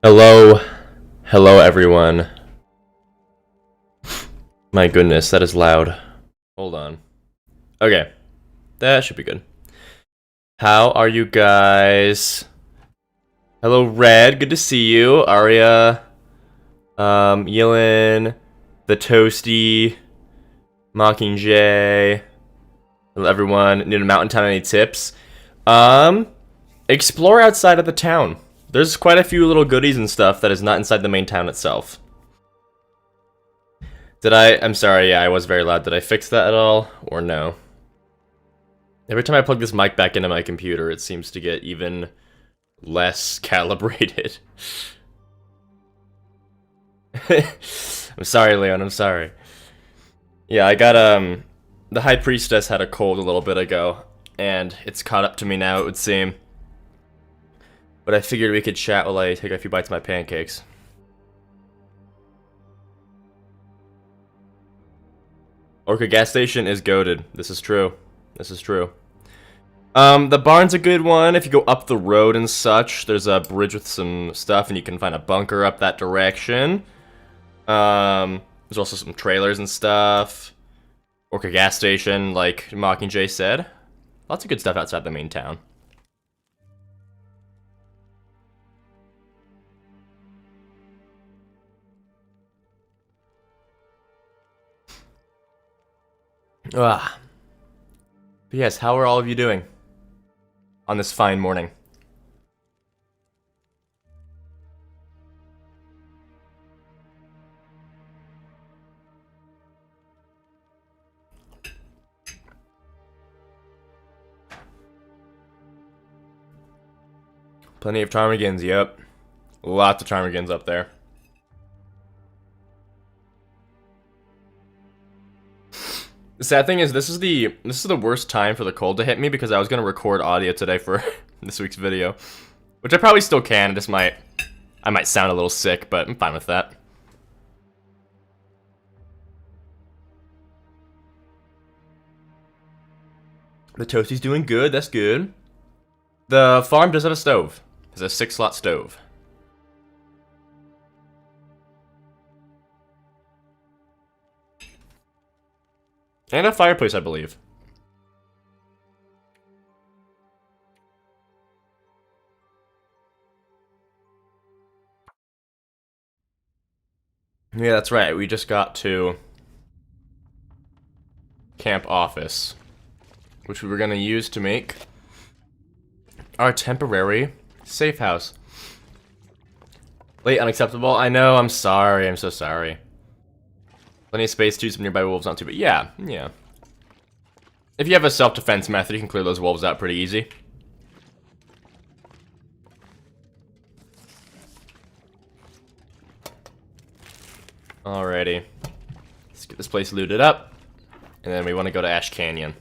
Hello, hello everyone. My goodness, that is loud. Hold on. Okay, that should be good. How are you guys? Hello, Red. Good to see you. Aria, Yilin, the Toasty, Mockingjay. Hello, everyone. Need a mountain town? Any tips? Explore outside of the town. There's quite a few little goodies and stuff that is not inside the main town itself. I'm sorry, yeah, I was very loud. Did I fix that at all, or no? Every time I plug this mic back into my computer, it seems to get even less calibrated. I'm sorry, Leon, I'm sorry. Yeah, I got, the High Priestess had a cold a little bit ago, and it's caught up to me now, it would seem. But I figured we could chat while I take a few bites of my pancakes. Orca gas station is goated. This is true. This is true. The barn's a good one. If you go up the road and such, there's a bridge with some stuff, and you can find a bunker up that direction. There's also some trailers and stuff. Orca gas station, like Mockingjay said. Lots of good stuff outside the main town. Ah. But yes, how are all of you doing on this fine morning? Plenty of ptarmigans, yep. Lots of ptarmigans up there. The sad thing is, this is the worst time for the cold to hit me because I was gonna record audio today for this week's video, which I probably still can. I might sound a little sick, but I'm fine with that. The Toasty's doing good. That's good. The farm does have a stove. It's a 6-slot stove. And a fireplace, I believe. Yeah, that's right. We just got to camp office, which we were going to use to make our temporary safe house. Late, unacceptable. I know, I'm sorry. I'm so sorry. Plenty of space too, some nearby wolves, not too bad. Yeah, yeah. If you have a self-defense method, you can clear those wolves out pretty easy. Alrighty. Let's get this place looted up. And then we want to go to Ash Canyon.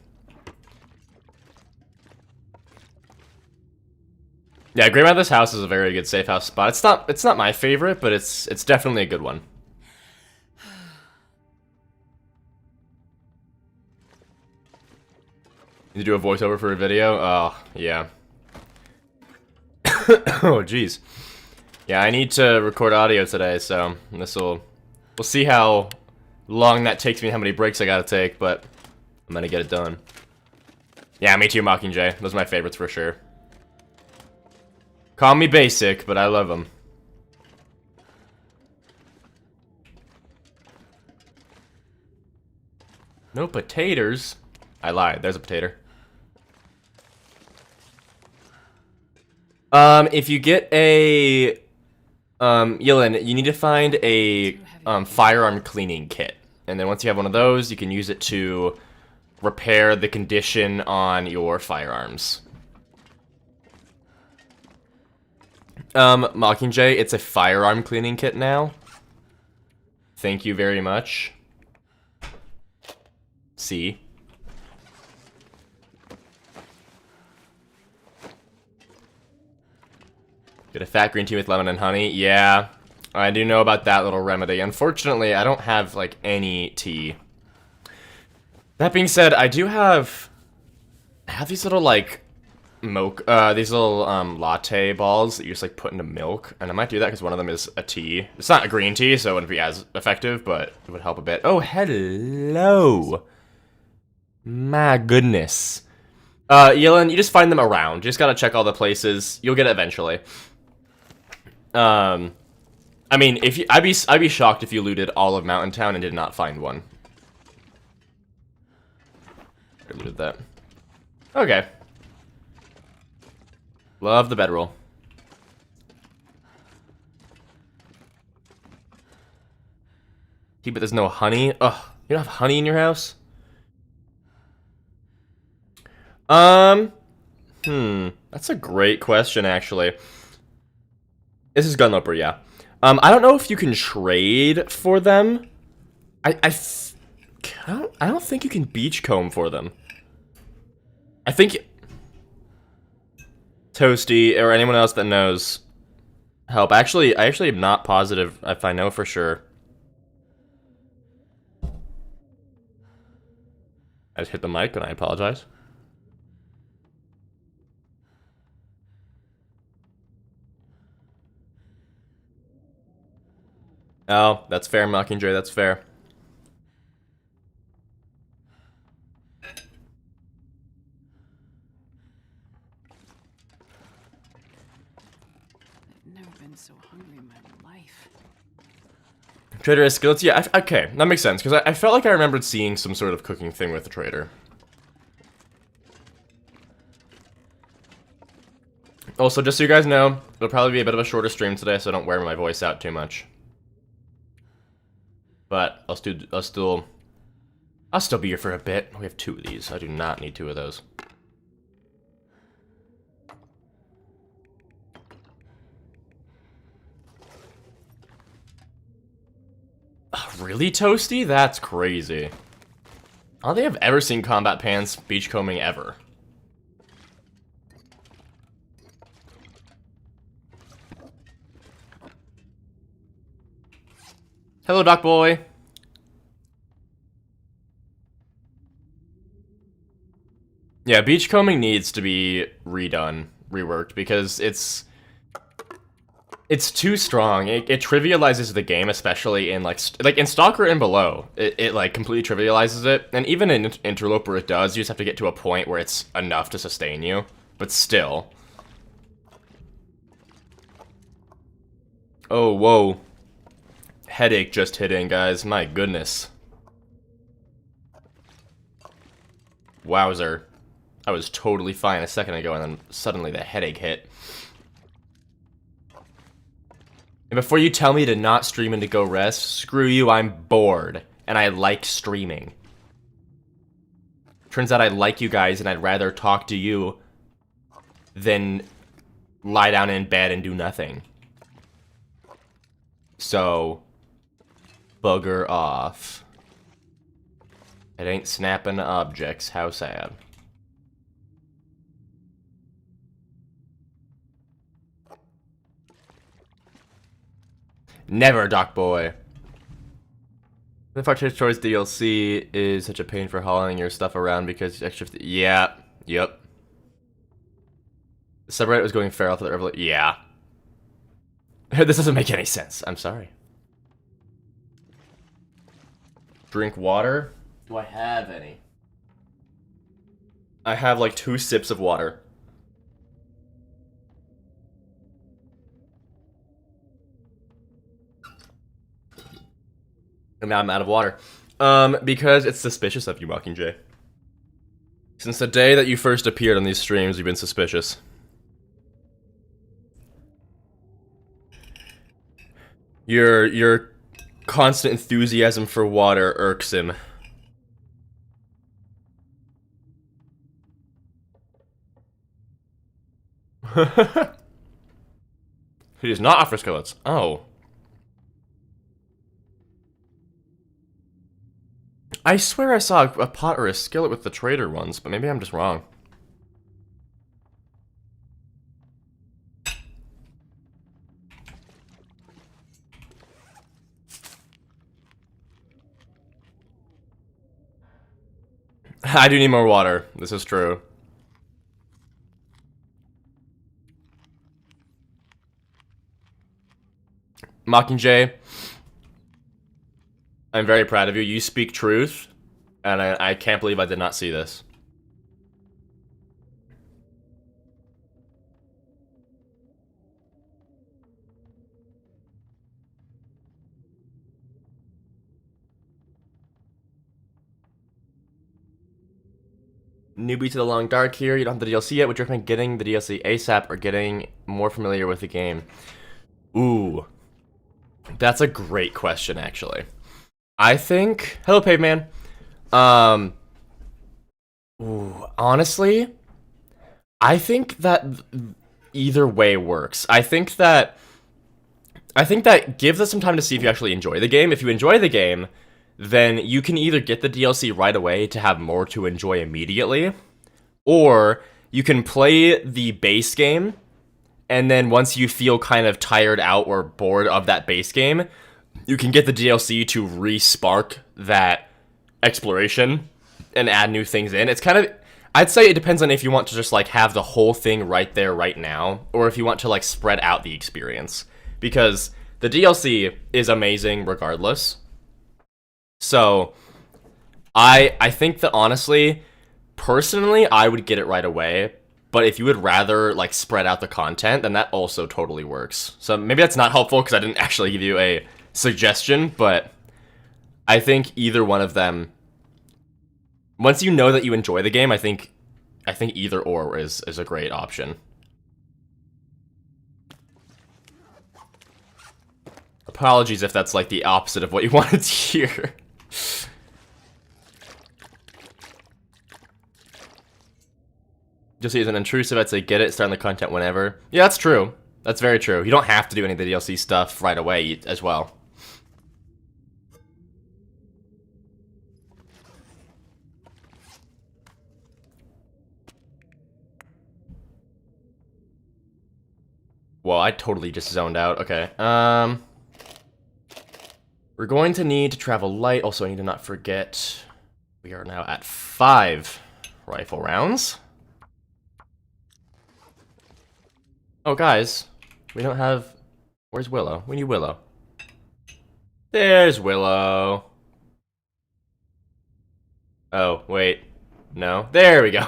Yeah, Grandmother's house is a very good safe house spot. It's not my favorite, but it's definitely a good one. You do a voiceover for a video? Oh, yeah. Oh, jeez. Yeah, I need to record audio today, so we'll see how long that takes me and how many breaks I gotta take, but I'm gonna get it done. Yeah, me too, Mockingjay. Those are my favorites for sure. Call me basic, but I love them. No potatoes? I lied, there's a potato. If you get a, Yilin, you need to find a, firearm cleaning kit. And then once you have one of those, you can use it to repair the condition on your firearms. Mockingjay, it's a firearm cleaning kit now. Thank you very much. See? Get a fat green tea with lemon and honey. Yeah, I do know about that little remedy. Unfortunately, I don't have, like, any tea. That being said, I have these little, like, these little latte balls that you just like put into milk, and I might do that because one of them is a tea. It's not a green tea, so it wouldn't be as effective, but it would help a bit. Oh, hello. My goodness. Yelin, you just find them around. You just gotta check all the places. You'll get it eventually. I mean, if you, I'd be shocked if you looted all of Mountain Town and did not find one. I looted that. Okay. Love the bedroll. But there's no honey. Ugh, you don't have honey in your house? That's a great question, actually. This is Gunloper, yeah. I don't know if you can trade for them. I don't think you can beachcomb for them. I think Toasty or anyone else that knows help. Actually, I actually am not positive if I know for sure. I just hit the mic and I apologize. Oh, that's fair, Mockingjay, that's fair. I've never been so hungry in my life. Trader has skillets? Yeah, okay, that makes sense, because I felt like I remembered seeing some sort of cooking thing with the trader. Also, just so you guys know, it'll probably be a bit of a shorter stream today, so I don't wear my voice out too much. But I'll still be here for a bit. We have 2 of these. I do not need 2 of those. Really, Toasty? That's crazy. I don't think I've ever seen Combat Pants beachcombing ever. Hello, Doc Boy. Yeah, beachcombing needs to be reworked, because it's too strong. It trivializes the game, especially in like in Stalker and below. It like completely trivializes it, and even in Interloper it does. You just have to get to a point where it's enough to sustain you, but still. Oh, whoa. Headache just hit in, guys. My goodness. Wowzer. I was totally fine a second ago, and then suddenly the headache hit. And before you tell me to not stream and to go rest, screw you, I'm bored. And I like streaming. Turns out I like you guys, and I'd rather talk to you than lie down in bed and do nothing. So, bugger off. It ain't snapping objects, how sad. Never, Doc Boy. The Far Choice DLC is such a pain for hauling your stuff around because extra. Yeah, yep. Subreddit was going feral for the Revel. Yeah. This doesn't make any sense. I'm sorry. Drink water? Do I have any? I have like 2 sips of water. And now I'm out of water. Because it's suspicious of you, Mockingjay. Since the day that you first appeared on these streams, you've been suspicious. Your constant enthusiasm for water irks him. He does not offer skillets. Oh. I swear I saw a pot or a skillet with the trader once, but maybe I'm just wrong. I do need more water. This is true. Mockingjay, I'm very proud of you. You speak truth, and I can't believe I did not see this. Newbie to the Long Dark here. You don't have the DLC yet. Would you recommend getting the DLC ASAP or getting more familiar with the game? Ooh. That's a great question, actually. I think... Hello, Paveman. Ooh, honestly, I think that either way works. I think that gives us some time to see if you actually enjoy the game. If you enjoy the game, then you can either get the DLC right away to have more to enjoy immediately, or you can play the base game, and then once you feel kind of tired out or bored of that base game, you can get the DLC to re-spark that exploration and add new things in. It's kind of... I'd say it depends on if you want to just, like, have the whole thing right there, right now, or if you want to, like, spread out the experience. Because the DLC is amazing regardless. So, I think that, honestly, personally, I would get it right away. But if you would rather, like, spread out the content, then that also totally works. So, maybe that's not helpful because I didn't actually give you a suggestion, but I think either one of them... Once you know that you enjoy the game, I think either or is a great option. Apologies if that's like the opposite of what you wanted to hear. Just isn't intrusive, I'd say get it, start on the content whenever. Yeah, that's true. That's very true. You don't have to do any of the DLC stuff right away as well. Well, I totally just zoned out. Okay. We're going to need to travel light. Also, I need to not forget we are now at 5 rifle rounds. Oh, guys. We don't have... Where's Willow? We need Willow. There's Willow. Oh, wait. No. There we go.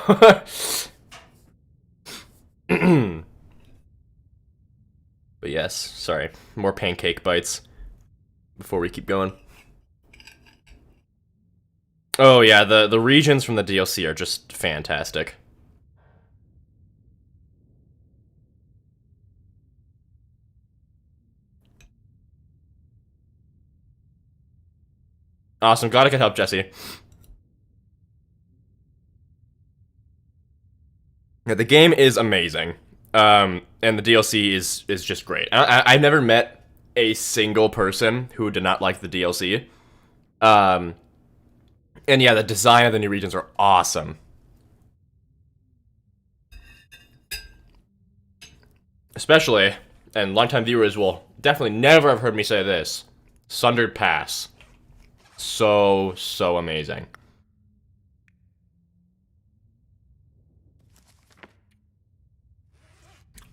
But yes, sorry. More pancake bites before we keep going. Oh yeah, the regions from the DLC are just fantastic. Awesome, glad I could help, Jesse. Yeah, the game is amazing. And the DLC is just great. I've never met a single person who did not like the DLC. And yeah, the design of the new regions are awesome. Especially, and longtime viewers will definitely never have heard me say this, Sundered Pass. So amazing.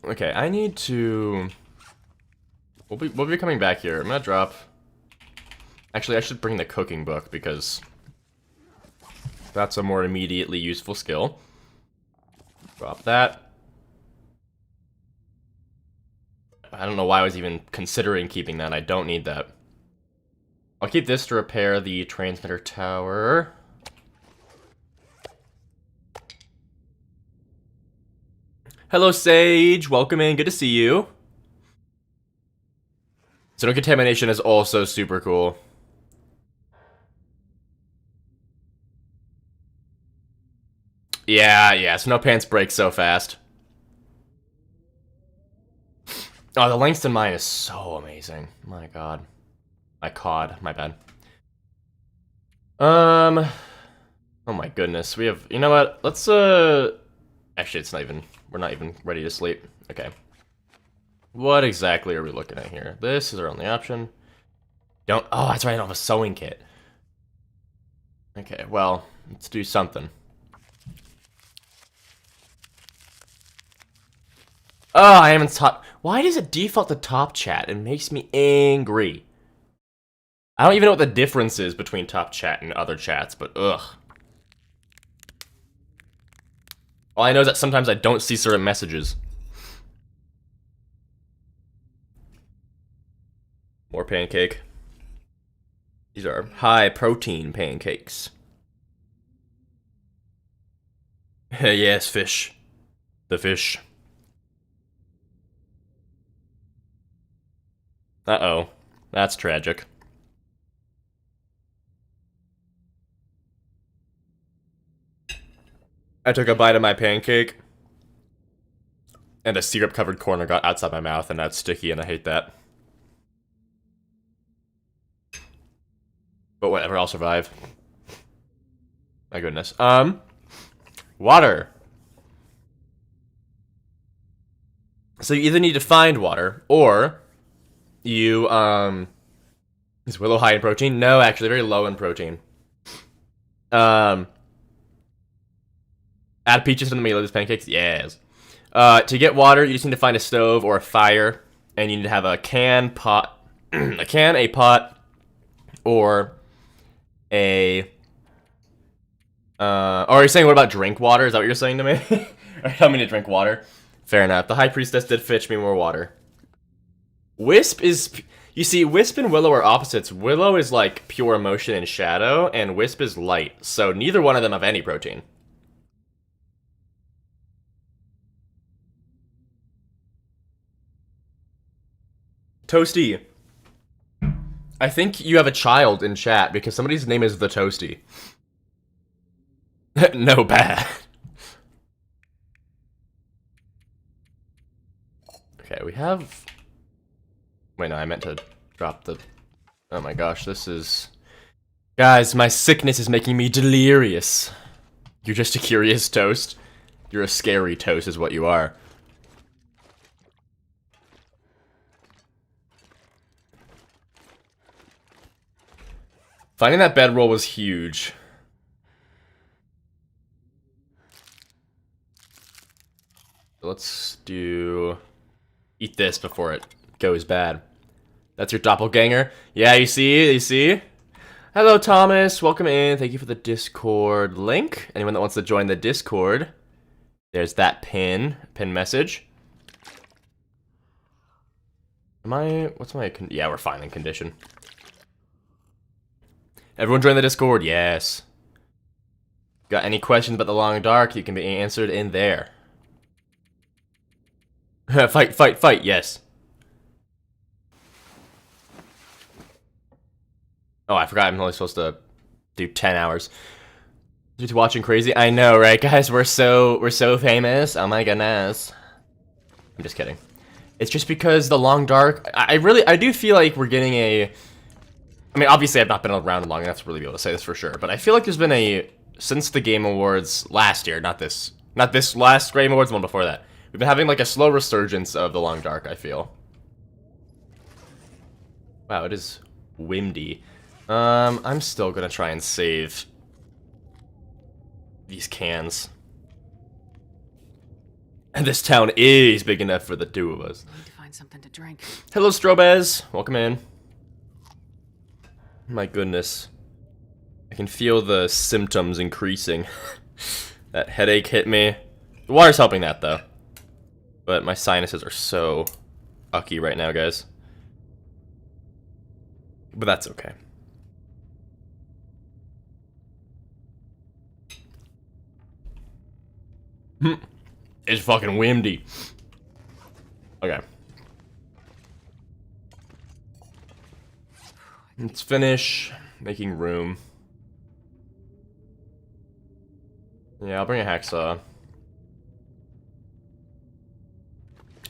Okay, I need to... We'll be coming back here. I'm gonna drop... Actually, I should bring the cooking book, because... that's a more immediately useful skill. Drop that. I don't know why I was even considering keeping that. I don't need that. I'll keep this to repair the transmitter tower. Hello, Sage. Welcome in. Good to see you. So no contamination is also super cool. Yeah, Snow Pants breaks so fast. Oh, the Langston mine is so amazing. My god. My cod, my bad. Oh my goodness. We have, you know what? Let's, actually, it's not even, we're not even ready to sleep. Okay. What exactly are we looking at here? This is our only option. Oh, that's right, I don't have a sewing kit. Okay, well, let's do something. Oh, I haven't taught... Why does it default to top chat? It makes me angry. I don't even know what the difference is between top chat and other chats, but ugh. All I know is that sometimes I don't see certain messages. More pancake. These are high protein pancakes. Yes, fish. The fish. Uh-oh. That's tragic. I took a bite of my pancake, and a syrup-covered corner got outside my mouth, and that's sticky, and I hate that. But whatever, I'll survive. My goodness. Water. So you either need to find water, or you, is Willow high in protein? No, actually, very low in protein. Add peaches to the meal of these pancakes? Yes. To get water, you just need to find a stove or a fire, and you need to have a can, pot, a pot, or a, or you're saying, what about drink water? Is that what you're saying to me? Or tell me to drink water? Fair enough. The High Priestess did fetch me more water. Wisp is... You see, Wisp and Willow are opposites. Willow is like pure emotion and shadow, and Wisp is light. So neither one of them have any protein. Toasty. I think you have a child in chat because somebody's name is The Toasty. No, bad. Okay, we have... Wait, no, I meant to drop the... Oh my gosh, this is... Guys, my sickness is making me delirious. You're just a curious toast. You're a scary toast is what you are. Finding that bedroll was huge. Let's do... Eat this before it goes bad. That's your doppelganger? Yeah, you see? Hello, Thomas. Welcome in. Thank you for the Discord link. Anyone that wants to join the Discord, there's that pin message. What's my, yeah, we're fine in condition. Everyone join the Discord, yes. Got any questions about the Long Dark, you can be answered in there. Fight, yes. Oh, I forgot I'm only supposed to do 10 hours. Due to watching crazy? I know, right, guys? We're so famous. Oh my goodness. I'm just kidding. It's just because the Long Dark, I do feel like we're getting a... I mean, obviously I've not been around long enough to really be able to say this for sure, but I feel like there's been a... Since the Game Awards last year, not this last Game Awards, the one before that. We've been having like a slow resurgence of the Long Dark, I feel. Wow, it is windy. I'm still gonna try and save these cans. And this town is big enough for the two of us. Need to find something to drink. Hello, Strobez. Welcome in. My goodness. I can feel the symptoms increasing. That headache hit me. The water's helping that, though. But my sinuses are so ucky right now, guys. But that's okay. It's fucking windy. Okay. Let's finish making room. Yeah, I'll bring a hacksaw.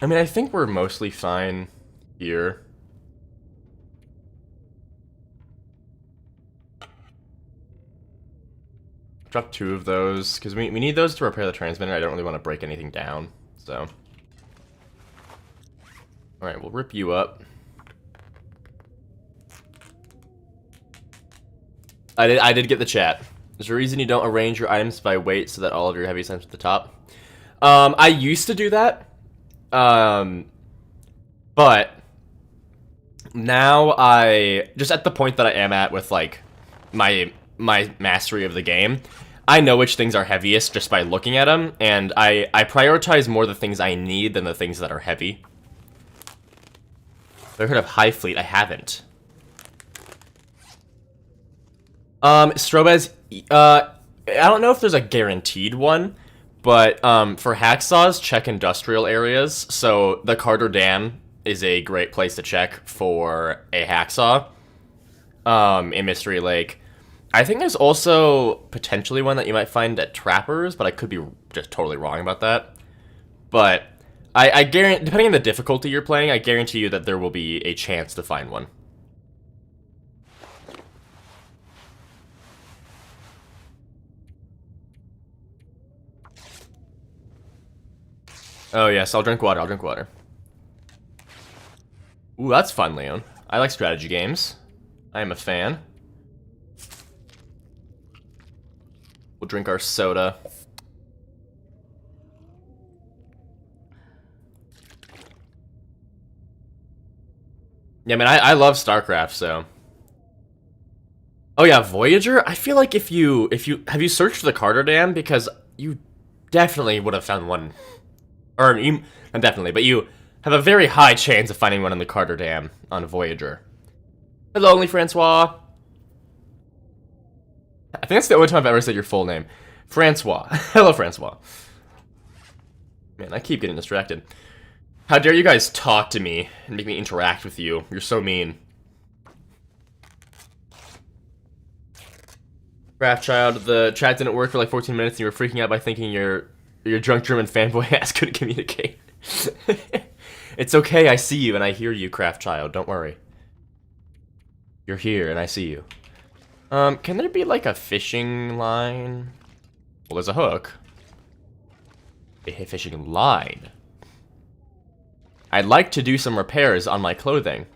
I mean, I think we're mostly fine here. Drop 2 of those, because we need those to repair the transmitter. I don't really want to break anything down, so. Alright, we'll rip you up. I did get the chat. There's a reason you don't arrange your items by weight so that all of your heavy items at the top. I used to do that. But now just at the point that I am at with like my mastery of the game, I know which things are heaviest just by looking at them, and I prioritize more the things I need than the things that are heavy. Have I heard of High Fleet? I haven't. Strobez, I don't know if there's a guaranteed one, but for hacksaws, check industrial areas. So the Carter Dam is a great place to check for a hacksaw. In Mystery Lake. I think there's also potentially one that you might find at Trappers, but I could be just totally wrong about that. But I guarantee, depending on the difficulty you're playing, I guarantee you that there will be a chance to find one. Oh yes, I'll drink water, I'll drink water. Ooh, that's fun, Leon. I like strategy games. I am a fan. We'll drink our soda. Yeah, man, I love StarCraft, so. Oh yeah, Voyager? I feel like if you have you searched for the Carter Dam? Because you definitely would have found one. Or, not definitely, but you have a very high chance of finding one in the Carter Dam on Voyager. Hello, only Francois. I think that's the only time I've ever said your full name. Francois. Hello, Francois. Man, I keep getting distracted. How dare you guys talk to me and make me interact with you? You're so mean. Craftchild, the chat didn't work for like 14 minutes and you were freaking out by thinking your drunk German fanboy ass couldn't communicate. It's okay, I see you and I hear you, Craftchild. Don't worry. You're here and I see you. Can there be like a fishing line? Well, there's a hook. A fishing line. I'd like to do some repairs on my clothing.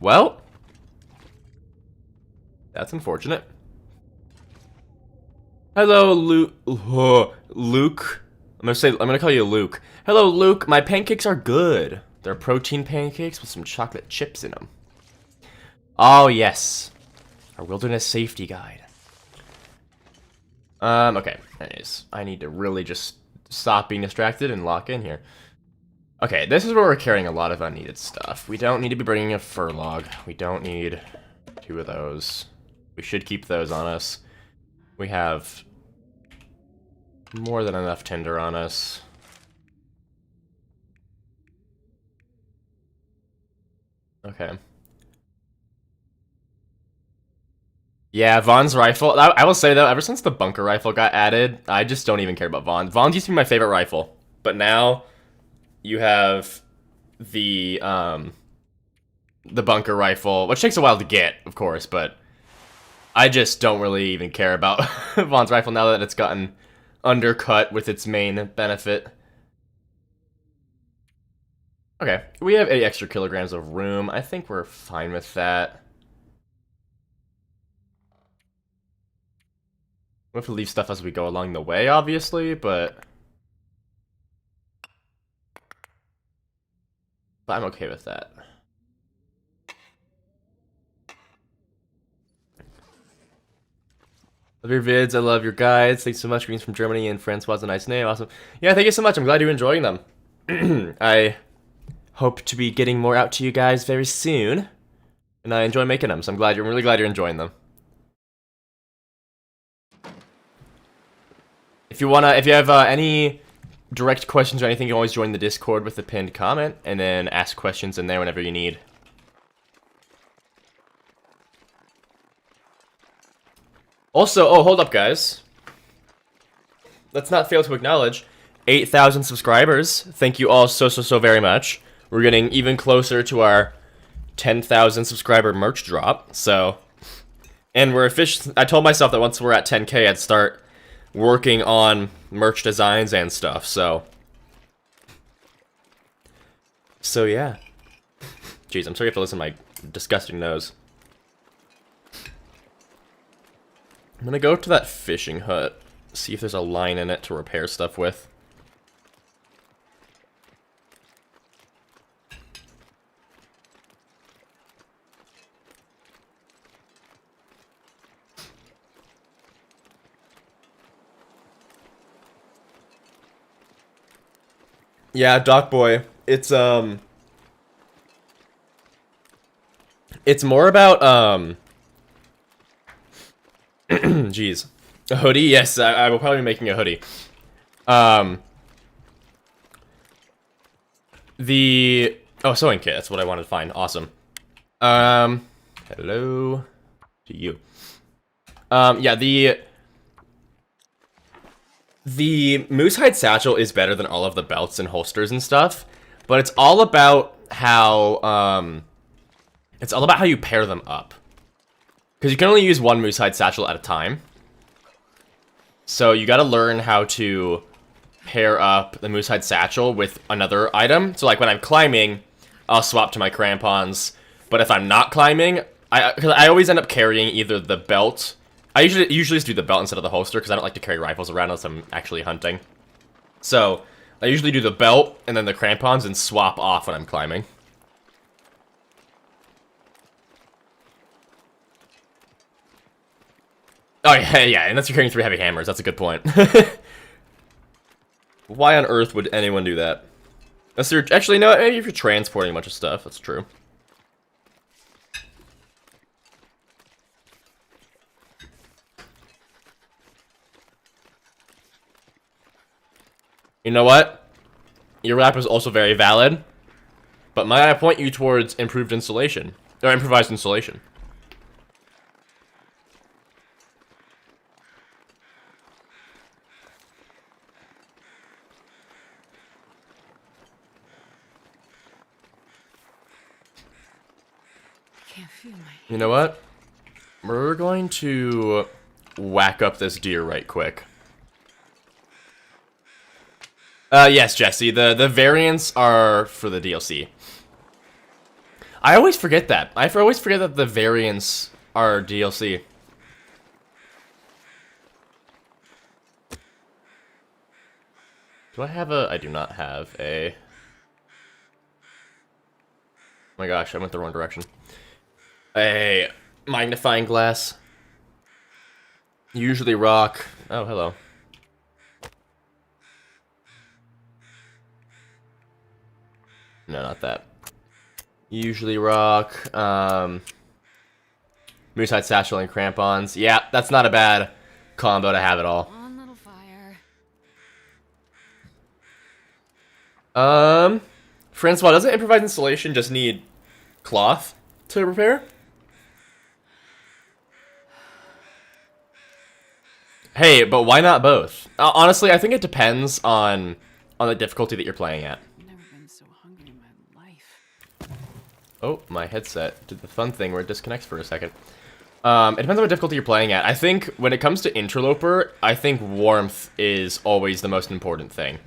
Well, that's unfortunate. Hello, Luke. Luke. I'm gonna call you Luke. Hello, Luke. My pancakes are good. They're protein pancakes with some chocolate chips in them. Oh yes, our wilderness safety guide. Okay. Anyways, I need to really just stop being distracted and lock in here. Okay, this is where we're carrying a lot of unneeded stuff. We don't need to be bringing a fur log. We don't need 2 of those. We should keep those on us. We have more than enough tinder on us. Okay. Yeah, Vaughn's rifle. I will say though, ever since the bunker rifle got added, I just don't even care about Vaughn. Vaughn's used to be my favorite rifle, but now you have the bunker rifle, which takes a while to get, of course, but I just don't really even care about Vaughn's rifle now that it's gotten undercut with its main benefit. Okay, we have 8 extra kilograms of room. I think we're fine with that. We have to leave stuff as we go along the way, obviously, but I'm okay with that. Love your vids, I love your guides. Thanks so much. Greetings from Germany, and Francois, a nice name. Awesome. Yeah, thank you so much. I'm glad you're enjoying them. I hope to be getting more out to you guys very soon, and I enjoy making them, so I'm really glad you're enjoying them. If you have any direct questions or anything, you can always join the Discord with the pinned comment, and then ask questions in there whenever you need. Also, oh, hold up, guys. Let's not fail to acknowledge 8,000 subscribers. Thank you all so very much. We're getting even closer to our 10,000 subscriber merch drop. So, and we're I told myself that once we're at 10K, I'd start working on merch designs and stuff. So yeah. Jeez, I'm sorry you have to listen to my disgusting nose. I'm gonna go to that fishing hut, see if there's a line in it to repair stuff with. Yeah, Doc Boy. It's more about jeez. A hoodie? Yes, I will probably be making a hoodie. Um oh, sewing kit, that's what I wanted to find. Awesome. Hello to you. Yeah, the moose hide satchel is better than all of the belts and holsters and stuff, but it's all about how you pair them up. Because you can only use one moose hide satchel at a time. So you gotta learn how to pair up the moose hide satchel with another item. So like when I'm climbing, I'll swap to my crampons. But if I'm not climbing, I always end up carrying either the belt. I usually just do the belt instead of the holster because I don't like to carry rifles around unless I'm actually hunting. So I usually do the belt and then the crampons and swap off when I'm climbing. Oh yeah, yeah, unless you're carrying 3 heavy hammers, that's a good point. Why on earth would anyone do that? Unless you're actually no, maybe if you're transporting a bunch of stuff, that's true. You know what? Your rap is also very valid, but might I point you towards improved installation or improvised installation? Can't feel my You know what? We're going to whack up this deer right quick. Yes, Jesse. The variants are for the DLC. I always forget that. I always forget that the variants are DLC. Do I have a... I do not have a... Oh my gosh, I went the wrong direction. A magnifying glass. Usually rock. Oh, hello. No, not that. Usually rock. Moose hide satchel and crampons. Yeah, that's not a bad combo to have it all. one little fire. Francois, doesn't improvised installation just need cloth to repair? Hey, but why not both? Honestly, I think it depends on the difficulty that you're playing at. Never been so hungry in my life. Oh, my headset did the fun thing where it disconnects for a second. It depends on what difficulty you're playing at. I think when it comes to Interloper, I think warmth is always the most important thing.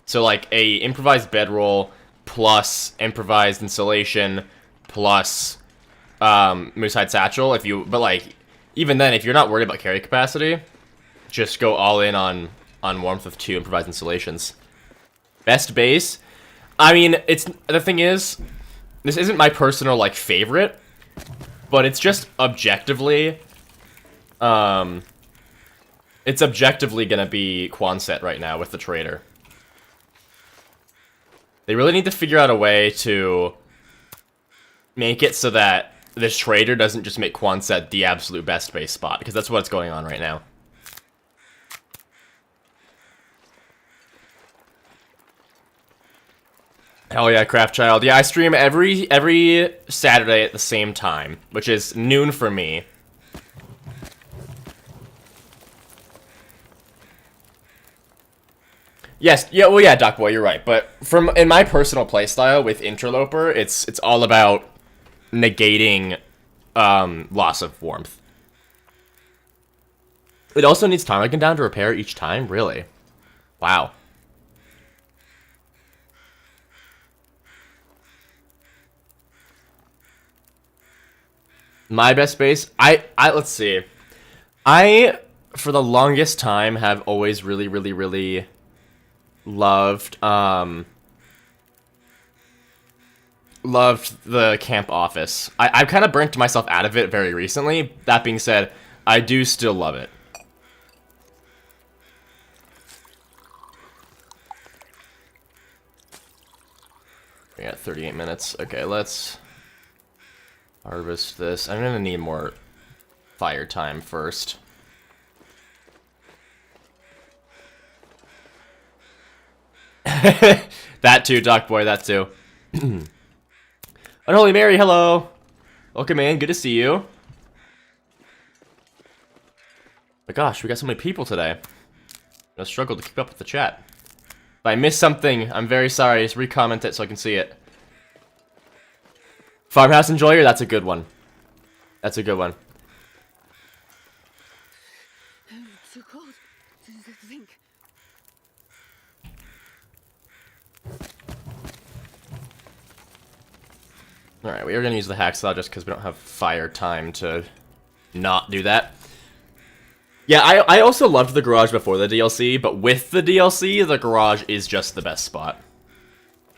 So like a improvised bedroll plus improvised installation plus moose hide satchel. But like even then, if you're not worried about carry capacity, just go all in on warmth with 2 improvised installations. Best base. I mean, the thing is, this isn't my personal like favorite, but it's just objectively, it's objectively gonna be Quonset right now with the trader. They really need to figure out a way to make it so that this trader doesn't just make Quonset the absolute best base spot, because that's what's going on right now. Hell yeah, Craft Child. Yeah, I stream every Saturday at the same time, which is noon for me. Yes, yeah, well, yeah, Doc Boy, you're right. But in my personal playstyle with Interloper, it's all about negating loss of warmth. It also needs time down to repair each time, really. Wow. My best base, let's see. I, for the longest time, have always really loved, loved the camp office. I've kind of burnt myself out of it very recently. That being said, I do still love it. got 38 minutes. Okay, let's harvest this. I'm gonna need more fire time first. That too, Doc Boy, that too. Unholy Mary, hello! Welcome in, good to see you. My gosh, we got so many people today. I struggled to keep up with the chat. If I missed something, I'm very sorry. Just re-comment it so I can see it. Farmhouse Enjoyer, that's a good one. That's a good one. It's too cold to think. Alright, we are going to use the hacksaw just because we don't have fire time to not do that. Yeah, I also loved the garage before the DLC, but with the DLC, the garage is just the best spot.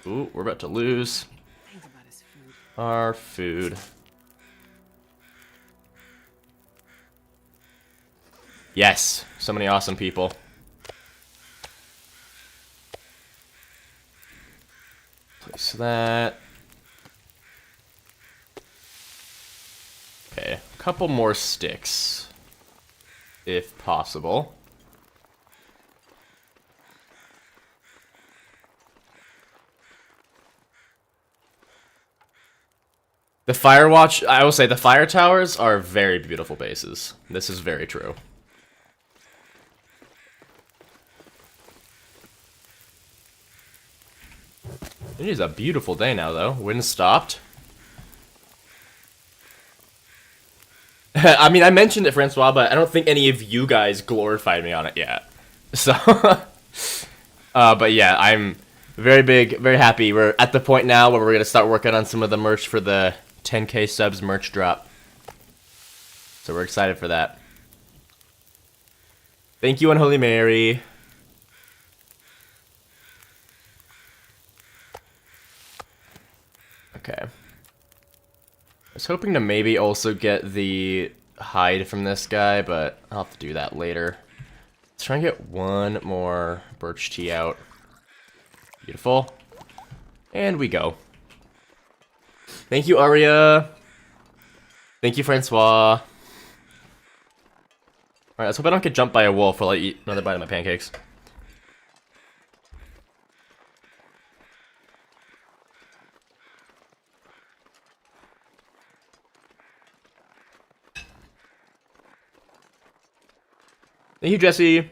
Ooh, we're about to lose Think about his food. our food. Yes, so many awesome people. Place that. Okay, a couple more sticks, if possible. The Firewatch, I will say, the fire towers are very beautiful bases. This is very true. It is a beautiful day now, though. Wind stopped. I mean, I mentioned it, Francois, but I don't think any of you guys glorified me on it yet. So, but yeah, I'm very happy. We're at the point now where we're going to start working on some of the merch for the 10K subs merch drop. So we're excited for that. Thank you, Unholy Mary. Okay. I was hoping to maybe also get the hide from this guy, but I'll have to do that later. Let's try and get one more birch tea out. Beautiful. And we go. Thank you, Aria. Thank you, Francois. Alright, let's hope I don't get jumped by a wolf while I eat another bite of my pancakes. Thank you, Jesse.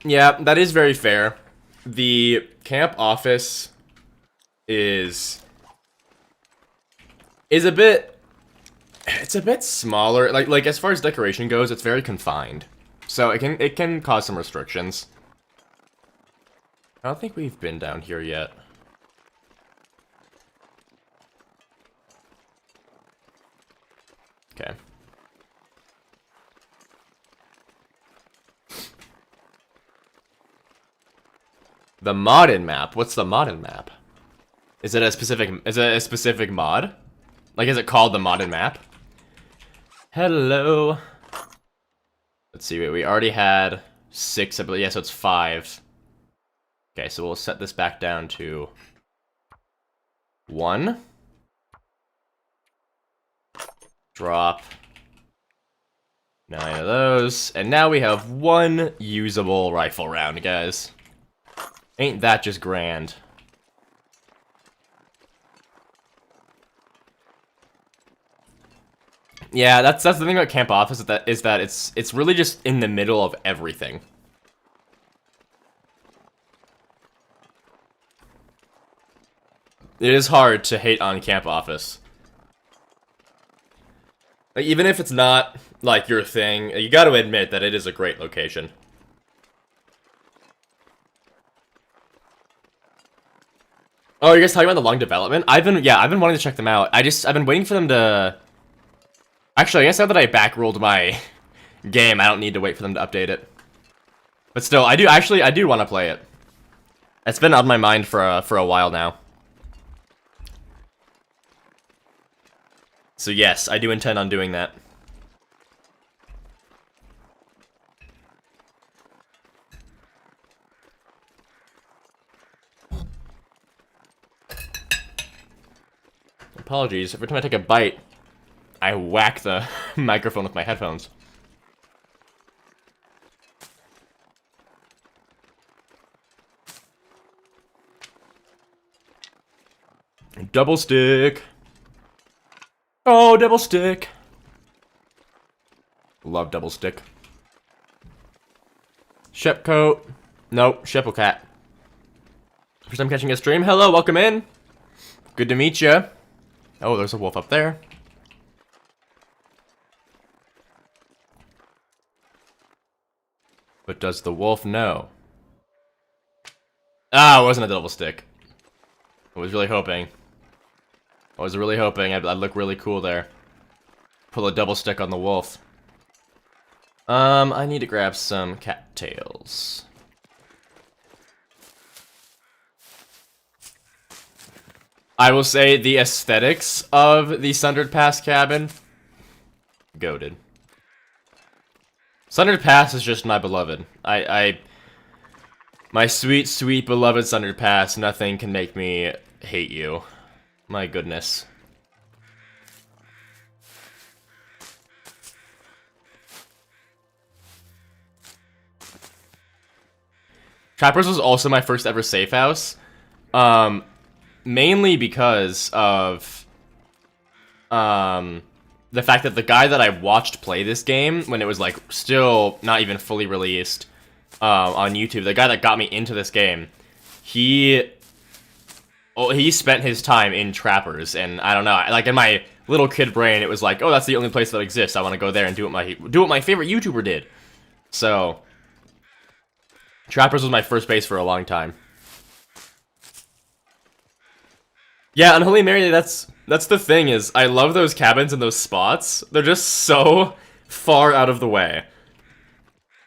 Yeah, that is very fair. The camp office is a bit, it's a bit smaller. Like as far as decoration goes, it's very confined. So it can cause some restrictions. I don't think we've been down here yet. Okay. The modded map? What's the modded map? Is it a specific mod? Like, is it called the modded map? Hello. Let's see, wait, we already had 6, I believe. Yeah, so it's 5. Okay, so we'll set this back down to 1. Drop 9 of those. And now we have 1 usable rifle round, guys. Ain't that just grand? Yeah, that's the thing about Camp Office, is that it's really just in the middle of everything. It is hard to hate on Camp Office. Like, even if it's not, like, your thing, you gotta admit that it is a great location. Oh, you guys talking about the long development? I've been wanting to check them out. I've been waiting for them to... Actually, I guess now that I backrolled my game, I don't need to wait for them to update it. But still, I do want to play it. It's been on my mind for a while now. So yes, I do intend on doing that. Apologies, every time I take a bite, I whack the microphone with my headphones. Double stick. Oh, double stick. Love double stick. Shepcoat. Nope, Sheppocat. First time catching a stream. Hello, welcome in. Good to meet you. Oh, there's a wolf up there. But does the wolf know? Ah, it wasn't a double stick. I was really hoping. I'd look really cool there. Pull a double stick on the wolf. I need to grab some cattails. I will say the aesthetics of the Sundered Pass cabin, goated. Sundered Pass is just my beloved. My sweet, sweet beloved Sundered Pass. Nothing can make me hate you. My goodness. Trappers was also my first ever safe house. Mainly because of the fact that the guy that I watched play this game when it was like still not even fully released on YouTube, the guy that got me into this game, he spent his time in Trappers, and I don't know, like in my little kid brain, it was like, oh, that's the only place that exists. I want to go there and do what my favorite YouTuber did. So Trappers was my first base for a long time. Yeah, Unholy Mary, that's the thing, is I love those cabins and those spots. They're just so far out of the way.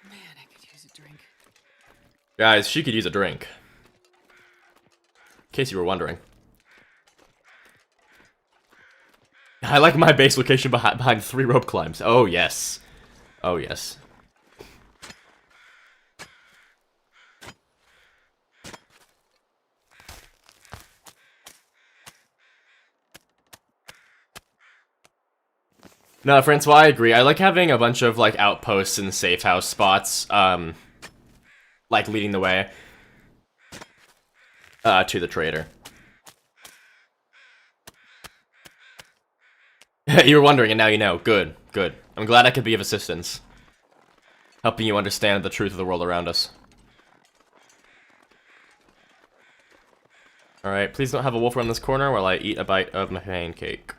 Man, I could use a drink. Guys, she could use a drink. In case you were wondering. I like my base location behind 3 rope climbs. Oh, yes. Oh, yes. No, Francois, I agree. I like having a bunch of, like, outposts and safe house spots, like, leading the way, to the trader. You were wondering, and now you know. Good, good. I'm glad I could be of assistance. Helping you understand the truth of the world around us. Alright, please don't have a wolf around this corner while I eat a bite of my pancake.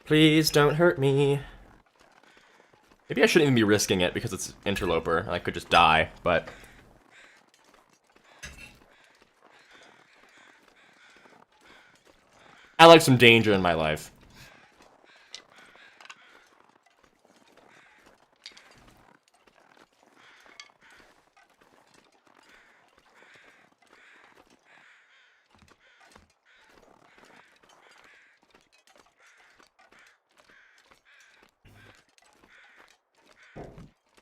Please don't hurt me. Maybe I shouldn't even be risking it because it's interloper and I could just die, but... I like some danger in my life.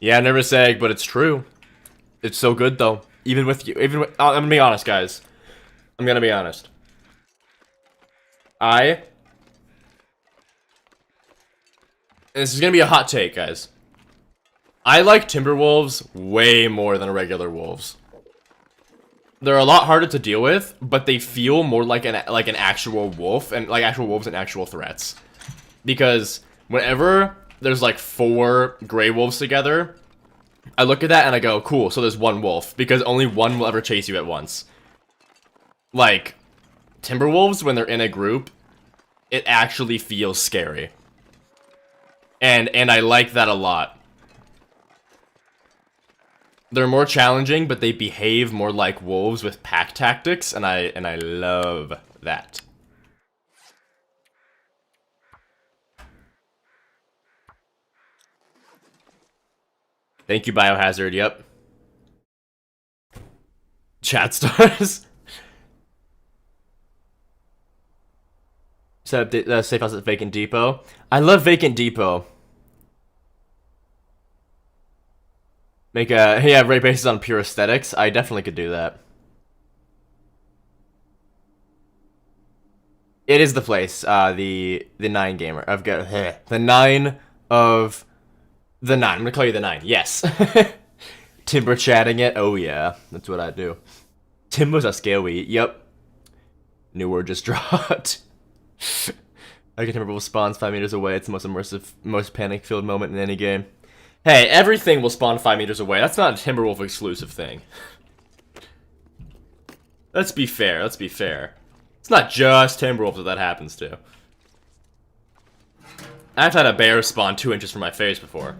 Yeah, nervous egg, but it's true. It's so good though. Even with you, I'm gonna be honest, guys. I'm gonna be honest. This is gonna be a hot take, guys. I like Timberwolves way more than regular wolves. They're a lot harder to deal with, but they feel more like an actual wolf, and like actual wolves and actual threats. Because whenever there's like 4 gray wolves together, I look at that and I go, cool, so there's 1 wolf, because only 1 will ever chase you at once. Like, Timberwolves, when they're in a group, it actually feels scary. And I like that a lot. They're more challenging, but they behave more like wolves with pack tactics, and I love that. Thank you, Biohazard, yep. Chat stars. Set up safe house at Vacant Depot. I love Vacant Depot. Make a raid bases on pure aesthetics. I definitely could do that. It is the place. The 9 gamer. I've got the 9 of the 9. I'm gonna call you the 9. Yes. Timber chatting it. Oh yeah, that's what I do. Timbo's a scary. Yep. New word just dropped. I get Timber will spawn 5 meters away. It's the most immersive, most panic-filled moment in any game. Hey, everything will spawn 5 meters away. That's not a Timberwolf exclusive thing. Let's be fair. Let's be fair. It's not just Timberwolves that happens to. I've had a bear spawn 2 inches from my face before.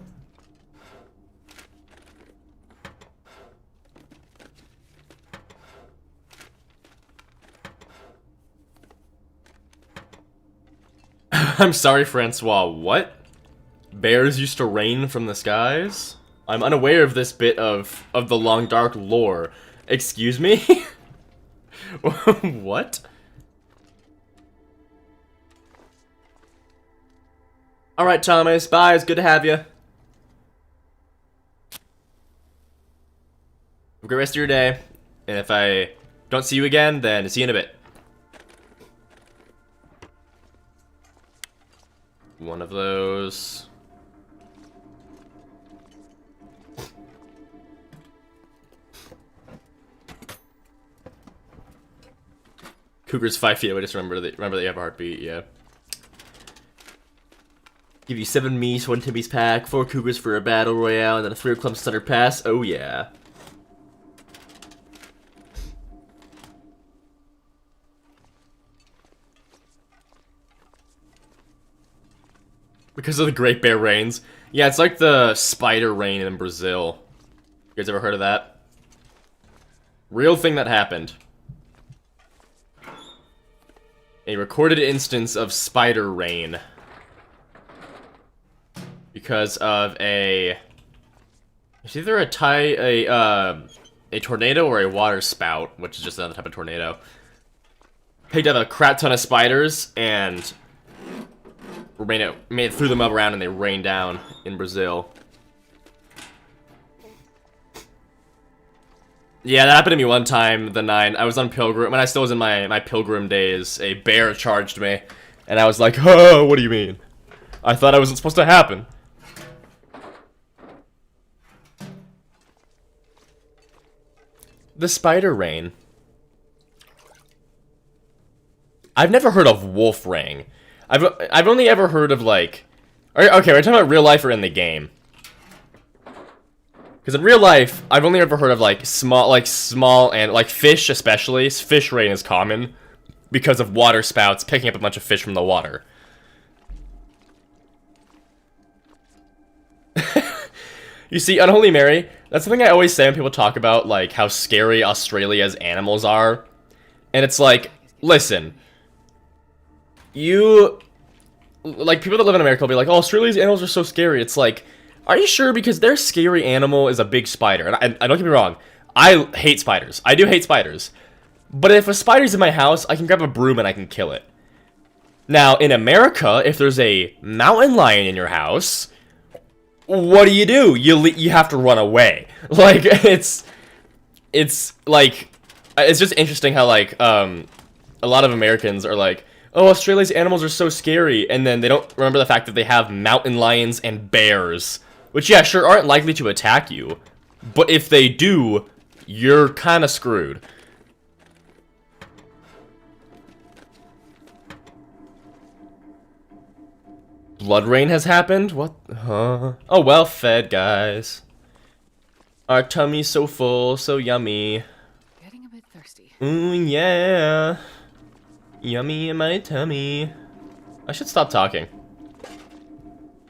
I'm sorry, Francois. What? Bears used to rain from the skies? I'm unaware of this bit of the Long Dark lore. Excuse me? What? Alright, Thomas. Bye. It's good to have you. Have a great rest of your day. And if I don't see you again, then see you in a bit. One of those. Cougar's 5 feet away. Just remember that you have a heartbeat. Yeah. Give you 7 meat, 1 Timmy's pack, 4 Cougars for a battle royale, and then a 3 Clump Stunner pass. Oh yeah. Because of the Great Bear Rains. Yeah, it's like the spider rain in Brazil. You guys ever heard of that? Real thing that happened. A recorded instance of spider rain. Because of it's either a tornado or a water spout, which is just another type of tornado. Picked up a crap ton of spiders and threw them up around and they rained down in Brazil. Yeah, that happened to me one time, the 9. I was on Pilgrim, when I still was in my Pilgrim days, a bear charged me. And I was like, oh, what do you mean? I thought I wasn't supposed to happen. The spider rain. I've never heard of wolf rain. I've only ever heard of, like... Okay, we're talking about real life or in the game. Because in real life, I've only ever heard of, like, small, and, like, fish especially. Fish rain is common because of water spouts picking up a bunch of fish from the water. You see, Unholy Mary, that's something I always say when people talk about, like, how scary Australia's animals are. And it's like, listen... Like, people that live in America will be like, oh, Australia's animals are so scary. It's like, are you sure? Because their scary animal is a big spider. And I don't get me wrong. I hate spiders. I do hate spiders. But if a spider's in my house, I can grab a broom and I can kill it. Now, in America, if there's a mountain lion in your house, what do? You have to run away. Like, it's like, it's just interesting how, like, a lot of Americans are like, oh, Australia's animals are so scary, and then they don't remember the fact that they have mountain lions and bears, which, yeah, sure aren't likely to attack you, but if they do, you're kind of screwed. Blood rain has happened? What? Huh? Oh, well fed, guys. Our tummy's so full, so yummy. Getting a bit thirsty. Ooh, yeah. Yummy in my tummy. I should stop talking.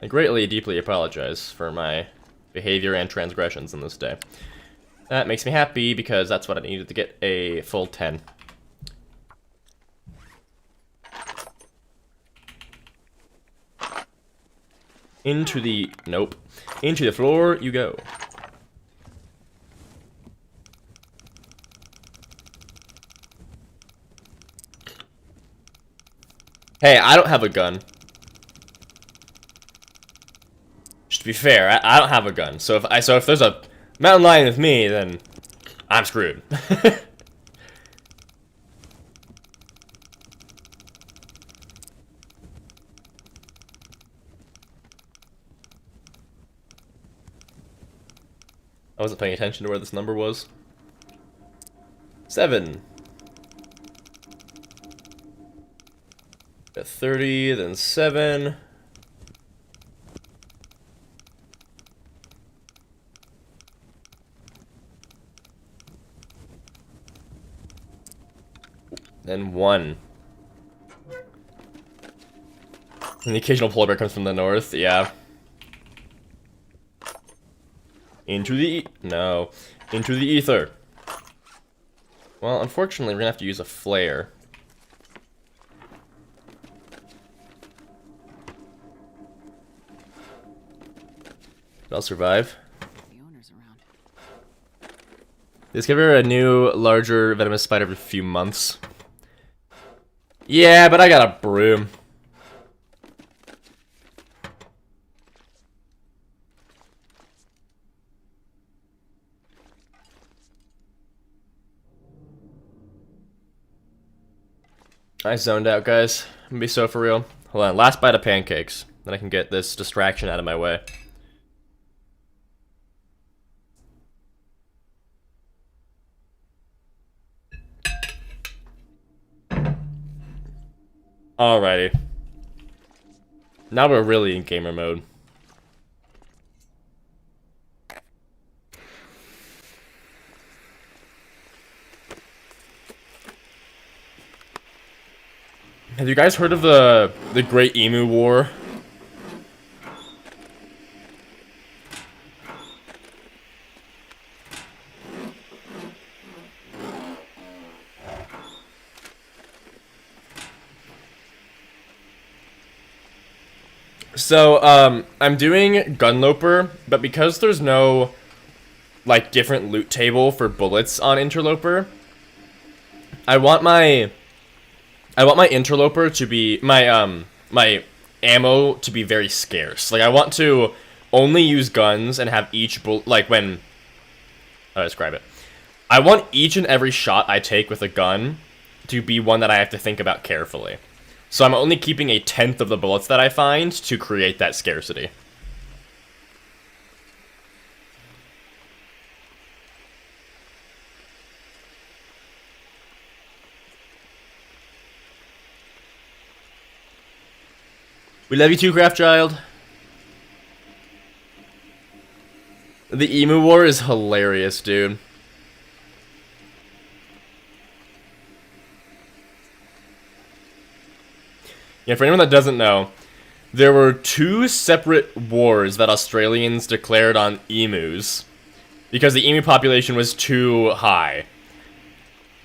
I greatly, deeply apologize for my behavior and transgressions in this day. That makes me happy because that's what I needed to get a full 10. Into the... Nope. Into the floor you go. Hey, I don't have a gun. Just to be fair, I don't have a gun. So if there's a mountain lion with me, then I'm screwed. I wasn't paying attention to where this number was. 7. Got 30, then 7. Then 1. And the occasional polar bear comes from the north, yeah. Into the ether. Well, unfortunately, we're gonna have to use a flare. But I'll survive. The owner's around. Discover a new, larger venomous spider every few months. Yeah, but I got a broom. I zoned out, guys. I'm gonna be so for real. Hold on, last bite of pancakes. Then I can get this distraction out of my way. Alrighty. Now we're really in gamer mode. Have you guys heard of the Great Emu War? So, I'm doing Gunloper, but because there's no, like, different loot table for bullets on Interloper, I want my Interloper to be, my ammo to be very scarce. Like, I want to only use guns and have each like, when, how do I describe it? I want each and every shot I take with a gun to be one that I have to think about carefully. So I'm only keeping 1/10 of the bullets that I find to create that scarcity. We love you too, Craftchild. The Emu War is hilarious, dude. Yeah, for anyone that doesn't know, there were 2 separate wars that Australians declared on emus because the emu population was too high.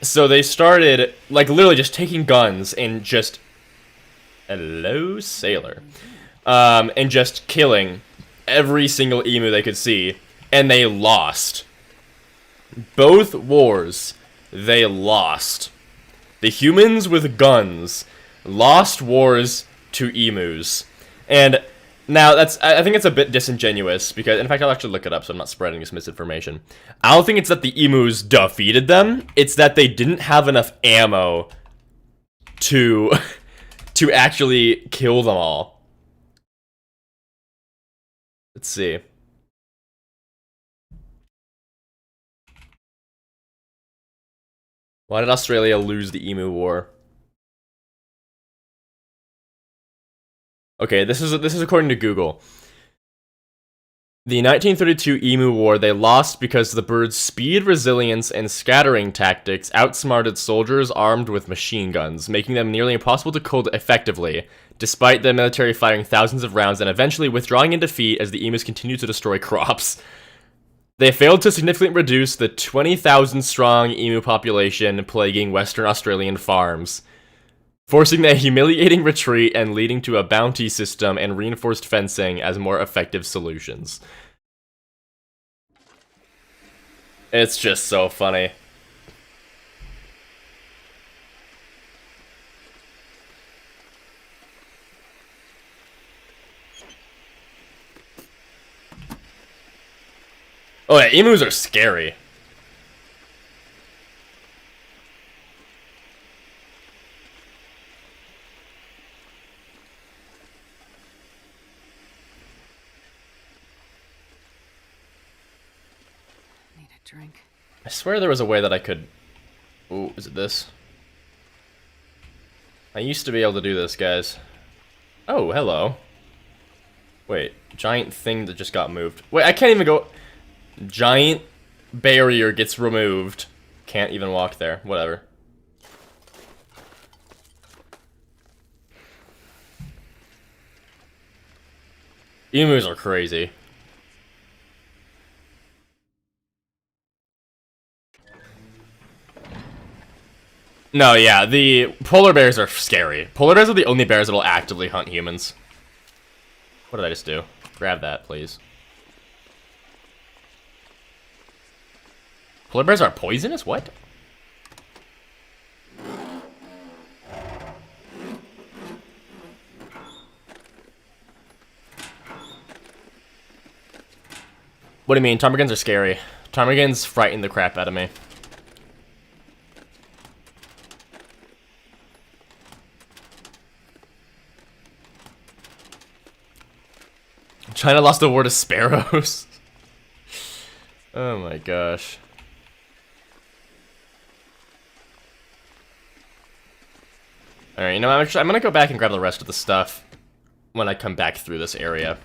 So they started, like, literally just taking guns and just... Hello, sailor. And just killing every single emu they could see, and they lost. Both wars, they lost. The humans with guns lost wars to emus. And now I think it's a bit disingenuous because, in fact, I'll actually look it up so I'm not spreading this misinformation. I don't think it's that the emus defeated them, it's that they didn't have enough ammo to to actually kill them all. Let's see. Why did Australia lose the emu war? Okay, this is according to Google. The 1932 Emu War, they lost because the bird's speed, resilience, and scattering tactics outsmarted soldiers armed with machine guns, making them nearly impossible to kill effectively, despite the military firing thousands of rounds and eventually withdrawing in defeat as the emus continued to destroy crops. They failed to significantly reduce the 20,000-strong emu population plaguing Western Australian farms, forcing the humiliating retreat and leading to a bounty system and reinforced fencing as more effective solutions. It's just so funny. Oh yeah, emus are scary. Need a drink. I swear there was a way that I could... Ooh, is it this? I used to be able to do this, guys. Oh, hello. Wait, giant thing that just got moved. Wait, I can't even go... Giant barrier gets removed. Can't even walk there. Whatever. Emus are crazy. No, yeah, the polar bears are scary. Polar bears are the only bears that will actively hunt humans. What did I just do? Grab that, please. Polar bears are poisonous? What? What do you mean? Ptarmigans are scary. Ptarmigans frighten the crap out of me. China lost the war to sparrows. Oh my gosh. Alright, you know, I'm gonna go back and grab the rest of the stuff when I come back through this area.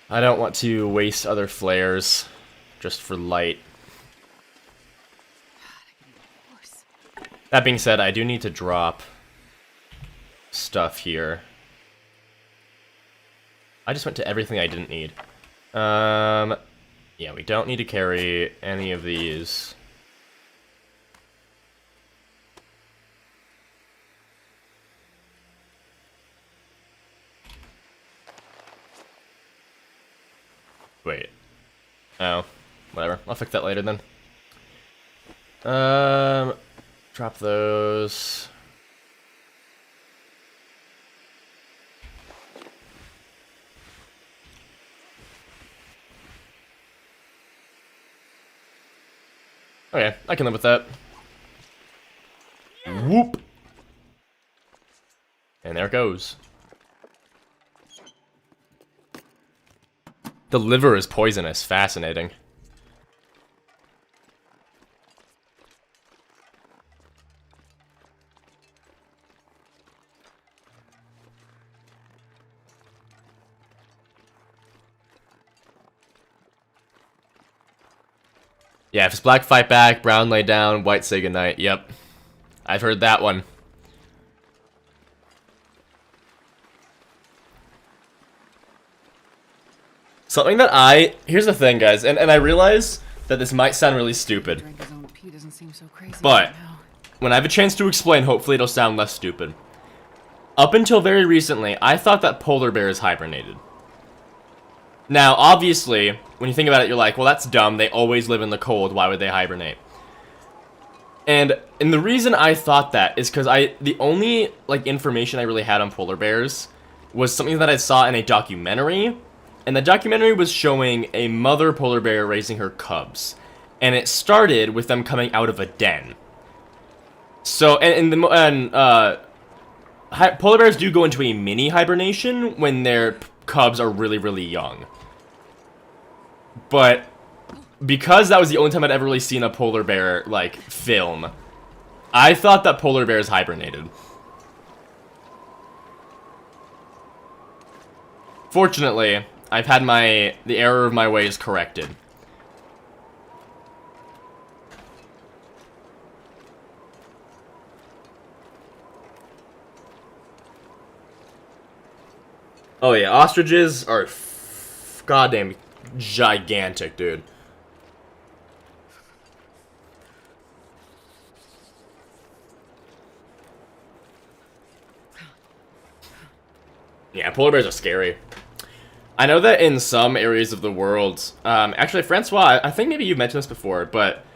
I don't want to waste other flares just for light. That being said, I do need to drop stuff here. I just went to everything I didn't need. Yeah, we don't need to carry any of these. Wait. Oh, whatever. I'll fix that later then. Drop those. Okay, I can live with that. Whoop! And there it goes. The liver is poisonous. Fascinating. Yeah, if it's black, fight back, brown, lay down, white, say goodnight. Yep. I've heard that one. Something that here's the thing, guys, and I realize that this might sound really stupid, Drink his own pee doesn't seem so crazy but right now. when I have a chance to explain, hopefully it'll sound less stupid. Up until very recently, I thought that polar bears hibernated. Now, obviously, when you think about it, you're like, well, that's dumb. They always live in the cold. Why would they hibernate? And the reason I thought that is because the only, like, information I really had on polar bears was something that I saw in a documentary. And the documentary was showing a mother polar bear raising her cubs. And it started with them coming out of a den. So, polar bears do go into a mini hibernation when their cubs are really, really young. But because that was the only time I'd ever really seen a polar bear, like, film, I thought that polar bears hibernated. Fortunately, I've had the error of my ways corrected. Oh yeah, ostriches are goddamn gigantic, dude. Yeah, polar bears are scary. I know that in some areas of the world, actually, Francois, I think maybe you've mentioned this before, but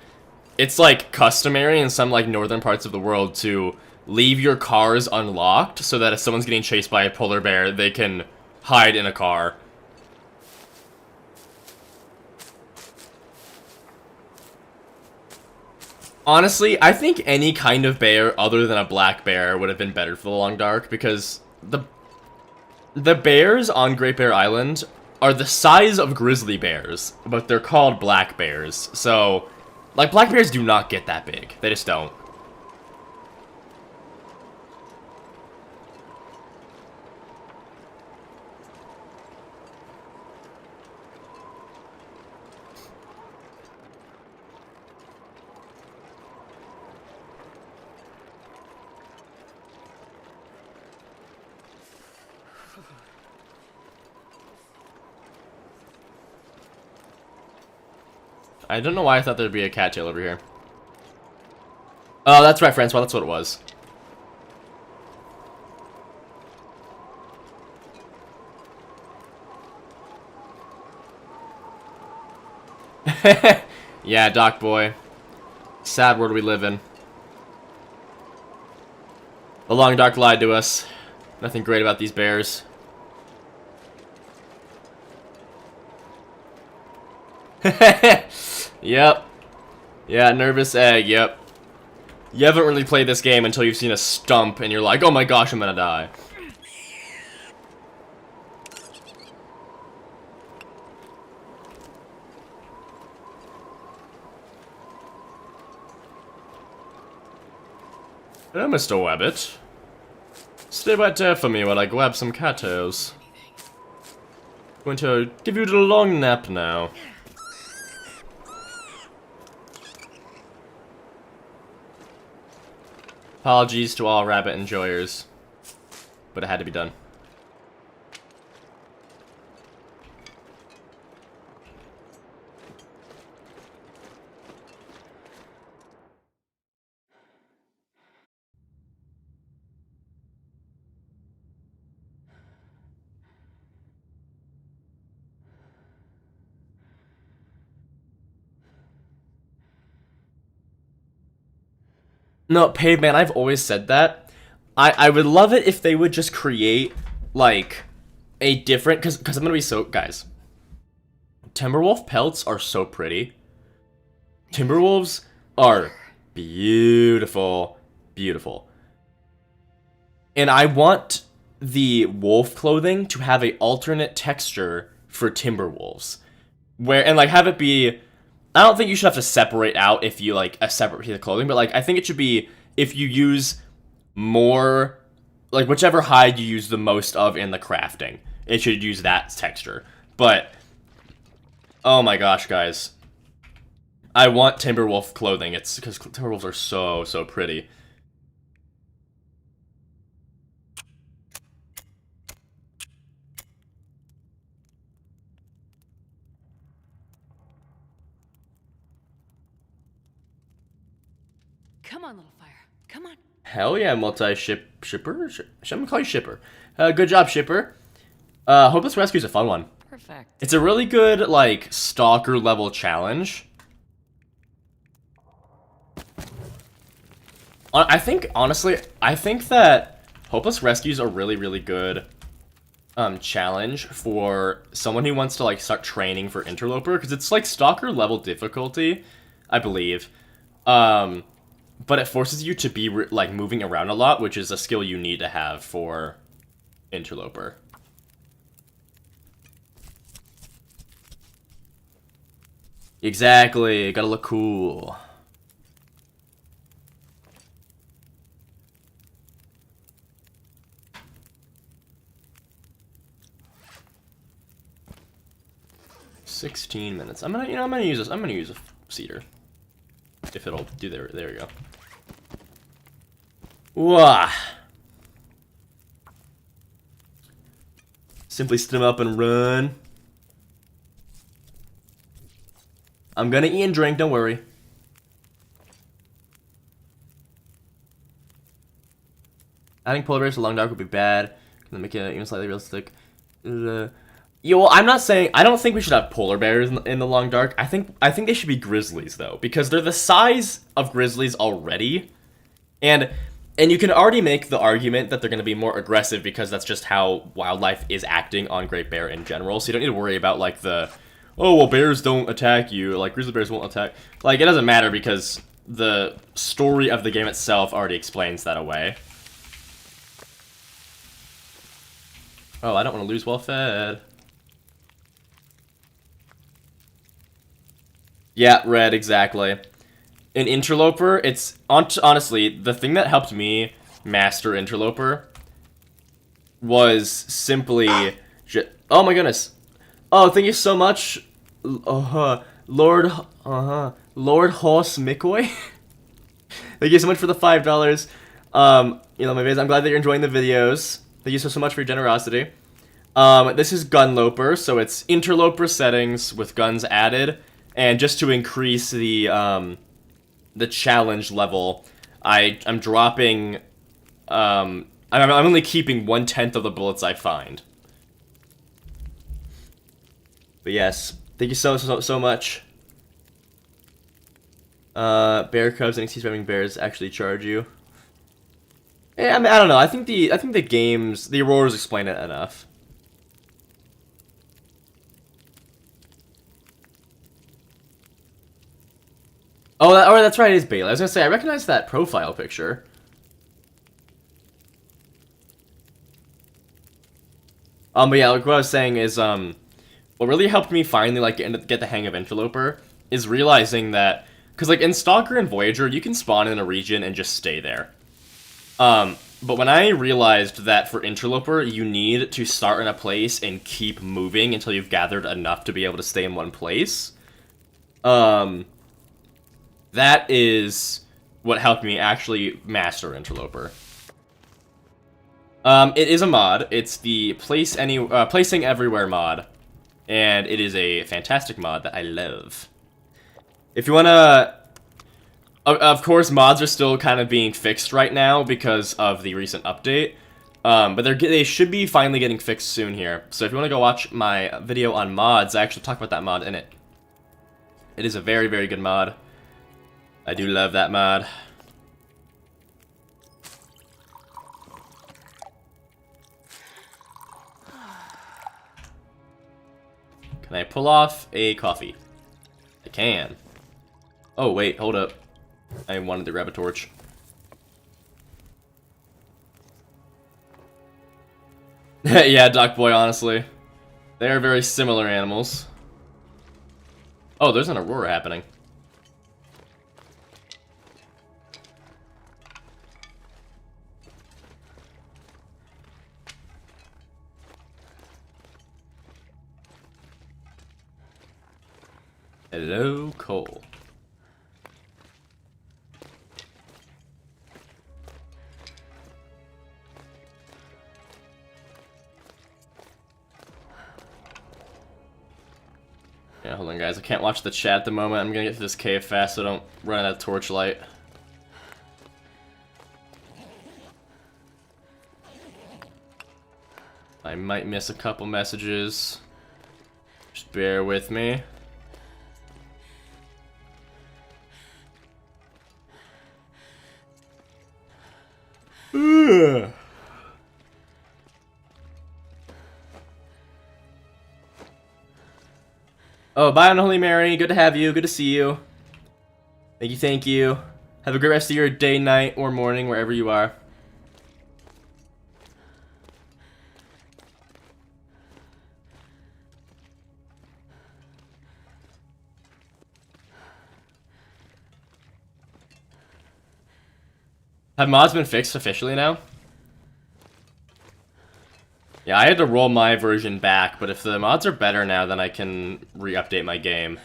it's, like, customary in some, like, northern parts of the world to leave your cars unlocked so that if someone's getting chased by a polar bear, they can hide in a car. Honestly, I think any kind of bear other than a black bear would have been better for the Long Dark, because the bears on Great Bear Island are the size of grizzly bears, but they're called black bears. So, like, black bears do not get that big. They just don't. I don't know why I thought there'd be a cattail over here. Oh, that's right, Francois. That's what it was. Yeah, Doc boy. Sad world we live in. The Long Dark lied to us. Nothing great about these bears. Yep. Yeah, nervous egg, yep. You haven't really played this game until you've seen a stump and you're like, oh my gosh, I'm gonna die. Mr. Wabbit. Stay right there for me while I grab some cattails. Going to give you a long nap now. Apologies to all rabbit enjoyers, but it had to be done. No, Paveman, I've always said that. I would love it if they would just create, like, a different... Because I'm going to be so... Guys. Timberwolf pelts are so pretty. Timberwolves are beautiful. Beautiful. And I want the wolf clothing to have a alternate texture for Timberwolves. Where... And, like, have it be... I don't think you should have to separate out if you, like, a separate piece of clothing, but, like, I think it should be if you use more, like, whichever hide you use the most of in the crafting, it should use that texture. But, oh my gosh, guys. I want Timberwolf clothing. It's because Timberwolves are so, so pretty. Come on, little fire. Come on. Hell yeah, shipper? I'm gonna call you Shipper. Good job, Shipper. Hopeless Rescue's a fun one. Perfect. It's a really good, like, stalker level challenge. I think, honestly, I think that Hopeless Rescue's a really, really good challenge for someone who wants to, like, start training for Interloper, because it's, like, stalker level difficulty, I believe. But it forces you to be, like, moving around a lot, which is a skill you need to have for Interloper. Exactly, gotta look cool. $16 I'm gonna use this. I'm gonna use a cedar. If it'll do there we go. Wah. Simply stim up and run. I'm gonna eat and drink, don't worry. Adding polar bears to Long Dark would be bad. Gonna make it even slightly realistic. Yeah, well, I'm not saying... I don't think we should have polar bears in the Long Dark. I think they should be grizzlies, though. Because they're the size of grizzlies already. And you can already make the argument that they're going to be more aggressive because that's just how wildlife is acting on Great Bear in general. So you don't need to worry about, like, the... Oh, well, bears don't attack you. Like, grizzly bears won't attack. Like, it doesn't matter because the story of the game itself already explains that away. Oh, I don't want to lose well fed. Yeah, red, exactly. In Interloper, it's honestly the thing that helped me master Interloper was simply oh my goodness. Oh, thank you so much, Lord Horse McCoy. Thank you so much for the $5. You know, my vids. I'm glad that you're enjoying the videos. Thank you so much for your generosity. This is Gunloper, so it's Interloper settings with guns added, and just to increase the challenge level, I'm dropping. I'm only keeping 1/10 of the bullets I find. But yes, thank you so much. Bear cubs and XT spamming bears actually charge you. Yeah, I mean, I don't know. I think the games, the Auroras explain it enough. Oh, that's right. It is Bailey. I was gonna say I recognize that profile picture. But yeah, like what I was saying is, what really helped me finally like get the hang of Interloper is realizing that, because like in Stalker and Voyager, you can spawn in a region and just stay there. But when I realized that for Interloper, you need to start in a place and keep moving until you've gathered enough to be able to stay in one place, that is what helped me actually master Interloper. It is a mod. It's the placing everywhere mod, and it is a fantastic mod that I love. If you wanna, of course, mods are still kind of being fixed right now because of the recent update, but they should be finally getting fixed soon here. So if you want to go watch my video on mods, I actually talk about that mod in it. It is a very, very good mod. I do love that mod. Can I pull off a coffee? I can. Oh, wait, hold up. I wanted to grab a torch. Yeah, Doc Boy, honestly. They are very similar animals. Oh, there's an aurora happening. Hello, Cole. Yeah, hold on, guys. I can't watch the chat at the moment. I'm gonna get to this cave fast so I don't run out of torchlight. I might miss a couple messages. Just bear with me. Oh, bye, Unholy Mary. Good to have you. Good to see you. Thank you, thank you. Have a great rest of your day, night, or morning, wherever you are. Have mods been fixed officially now? Yeah, I had to roll my version back, but if the mods are better now, then I can re-update my game.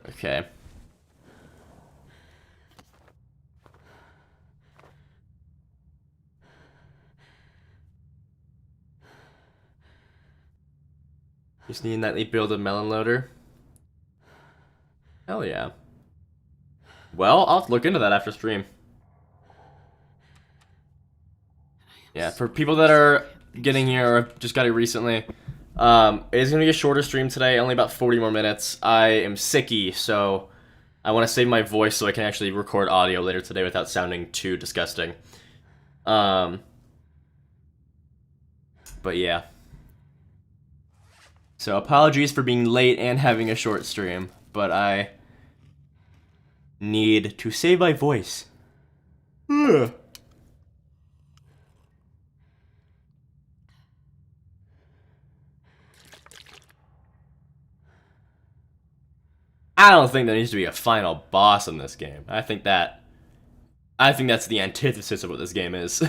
Okay. Just need a nightly build of melon loader. Hell yeah. Well, I'll look into that after stream. Yeah, for people that are getting here or just got it recently, It is going to be a shorter stream today, only about 40 more minutes. I am sicky, so I want to save my voice so I can actually record audio later today without sounding too disgusting. But yeah. So apologies for being late and having a short stream, but I need to save my voice. I don't think there needs to be a final boss in this game. I think that's the antithesis of what this game is.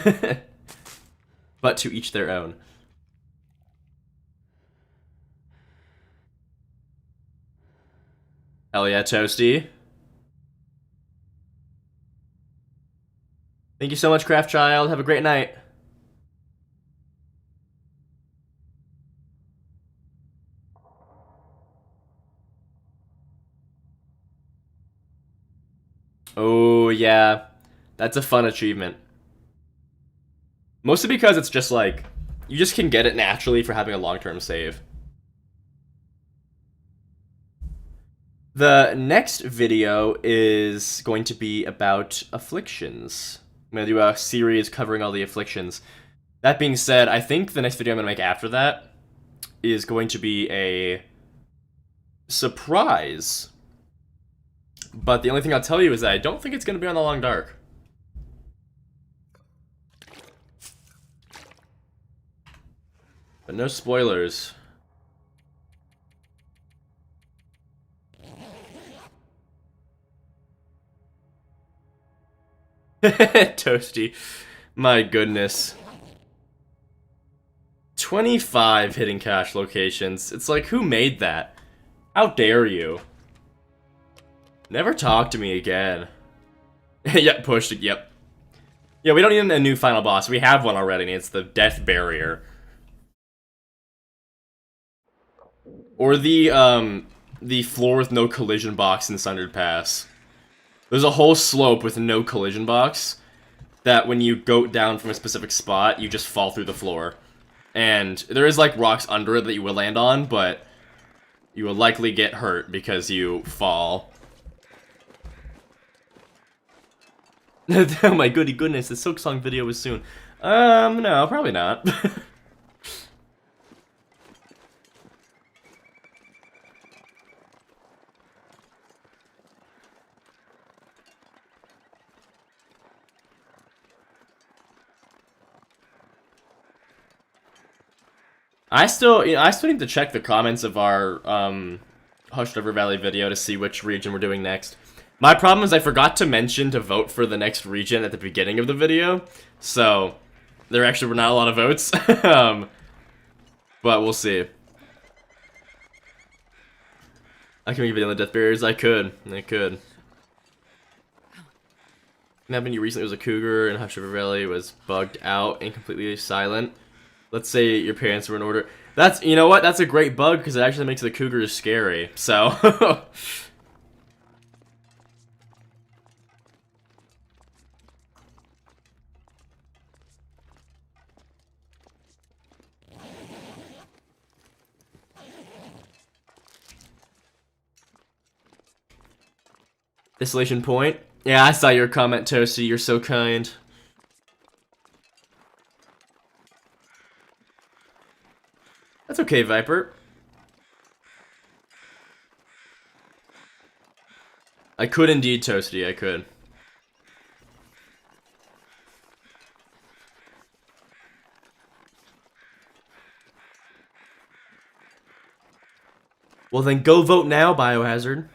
But to each their own. Hell yeah, Toasty. Thank you so much, Craft Child. Have a great night. Oh, yeah. That's a fun achievement. Mostly because it's just like, you just can get it naturally for having a long-term save. The next video is going to be about afflictions. I'm going to do a series covering all the afflictions. That being said, I think the next video I'm going to make after that is going to be a surprise. But the only thing I'll tell you is that I don't think it's going to be on the Long Dark. But no spoilers. Toasty. My goodness. 25 hidden cache locations. It's like, who made that? How dare you? Never talk to me again. Yep, pushed it, yep. Yeah, we don't need a new final boss. We have one already, and it's the Death Barrier. Or the floor with no collision box in Sundered Pass. There's a whole slope with no collision box that when you go down from a specific spot, you just fall through the floor. And there is, like, rocks under it that you will land on, but you will likely get hurt because you fall. Oh my goodness, the Silk Song video is soon. No, probably not. I still need to check the comments of our Hushed River Valley video to see which region we're doing next. My problem is I forgot to mention to vote for the next region at the beginning of the video, so there actually were not a lot of votes. But we'll see. I can make a video on the Death Barriers. I could. What happened to you recently was a cougar and Hushed River Valley was bugged out and completely silent. Let's say your parents were in order. That's, you know what? That's a great bug because it actually makes the cougars scary. So. Distillation point. Yeah, I saw your comment, Toasty. You're so kind. That's okay, Viper. I could indeed, Toasty, I could. Well then go vote now, Biohazard.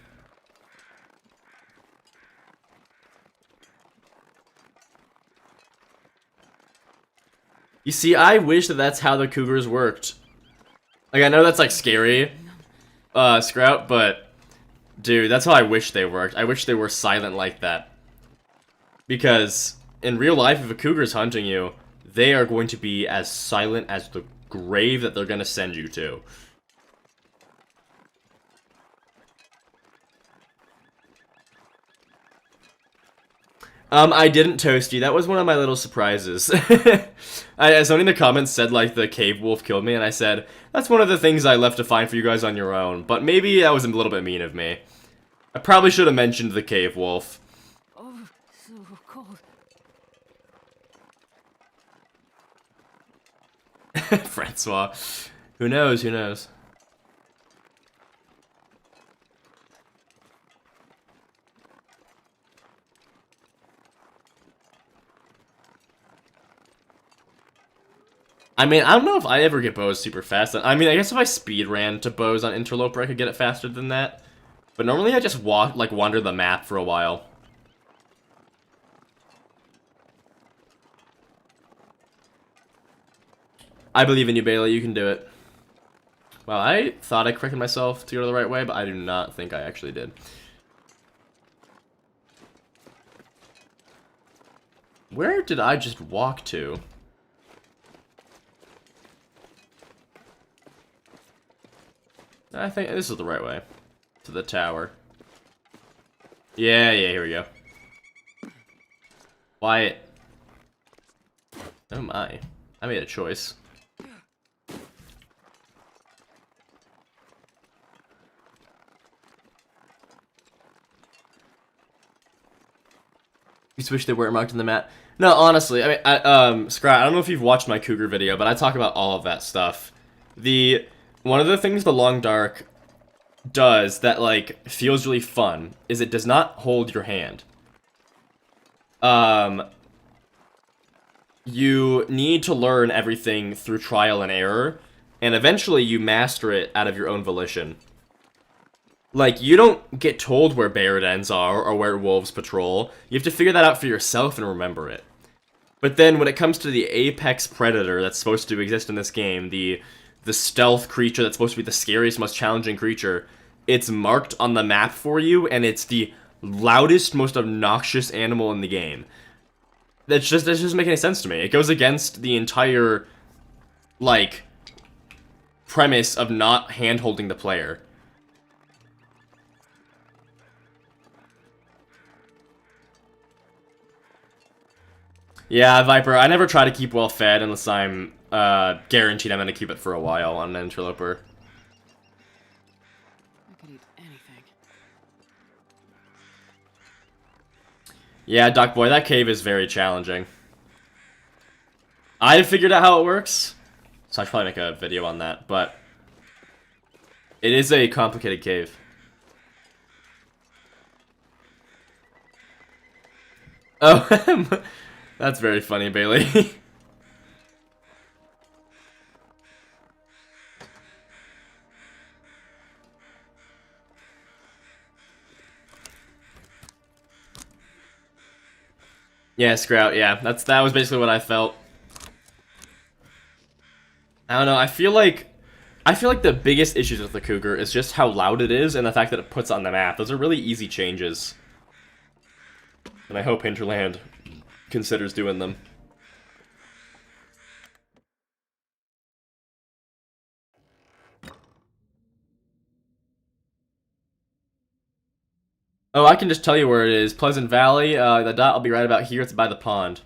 You see, I wish that that's how the cougars worked. Like, I know that's, like, scary, Sprout, but, dude, that's how I wish they worked. I wish they were silent like that. Because, in real life, if a cougar's hunting you, they are going to be as silent as the grave that they're gonna send you to. I didn't toast you. That was one of my little surprises. Somebody in the comments said, like, the cave wolf killed me, and I said, that's one of the things I left to find for you guys on your own. But maybe that was a little bit mean of me. I probably should have mentioned the cave wolf. Oh, so cold. Francois. Who knows, who knows? I mean, I don't know if I ever get bows super fast. I mean, I guess if I speed ran to bows on Interloper, I could get it faster than that. But normally I just wander the map for a while. I believe in you, Bailey. You can do it. Well, I thought I corrected myself to go the right way, but I do not think I actually did. Where did I just walk to? I think this is the right way. To the tower. Yeah, here we go. Wyatt. Oh my. I made a choice. You just wish they weren't marked on the map. No, honestly, I mean, Scrat, I don't know if you've watched my cougar video, but I talk about all of that stuff. One of the things the Long Dark does that, like, feels really fun is it does not hold your hand. You need to learn everything through trial and error, and eventually you master it out of your own volition. Like, you don't get told where bear dens are or where wolves patrol. You have to figure that out for yourself and remember it. But then when it comes to the apex predator that's supposed to exist in this game, the stealth creature that's supposed to be the scariest, most challenging creature, it's marked on the map for you, and it's the loudest, most obnoxious animal in the game. That just doesn't make any sense to me. It goes against the entire, like, premise of not hand-holding the player. Yeah, Viper, I never try to keep well fed unless I'm guaranteed I'm going to keep it for a while on an Interloper. I could eat anything. Yeah, Duck Boy, that cave is very challenging. I figured out how it works, so I should probably make a video on that, but it is a complicated cave. Oh, that's very funny, Bailey. Yeah, Sprout, yeah. That was basically what I felt. I don't know, I feel like the biggest issues with the Cougar is just how loud it is and the fact that it puts on the map. Those are really easy changes. And I hope Hinterland considers doing them. Oh, I can just tell you where it is. Pleasant Valley. The dot will be right about here. It's by the pond.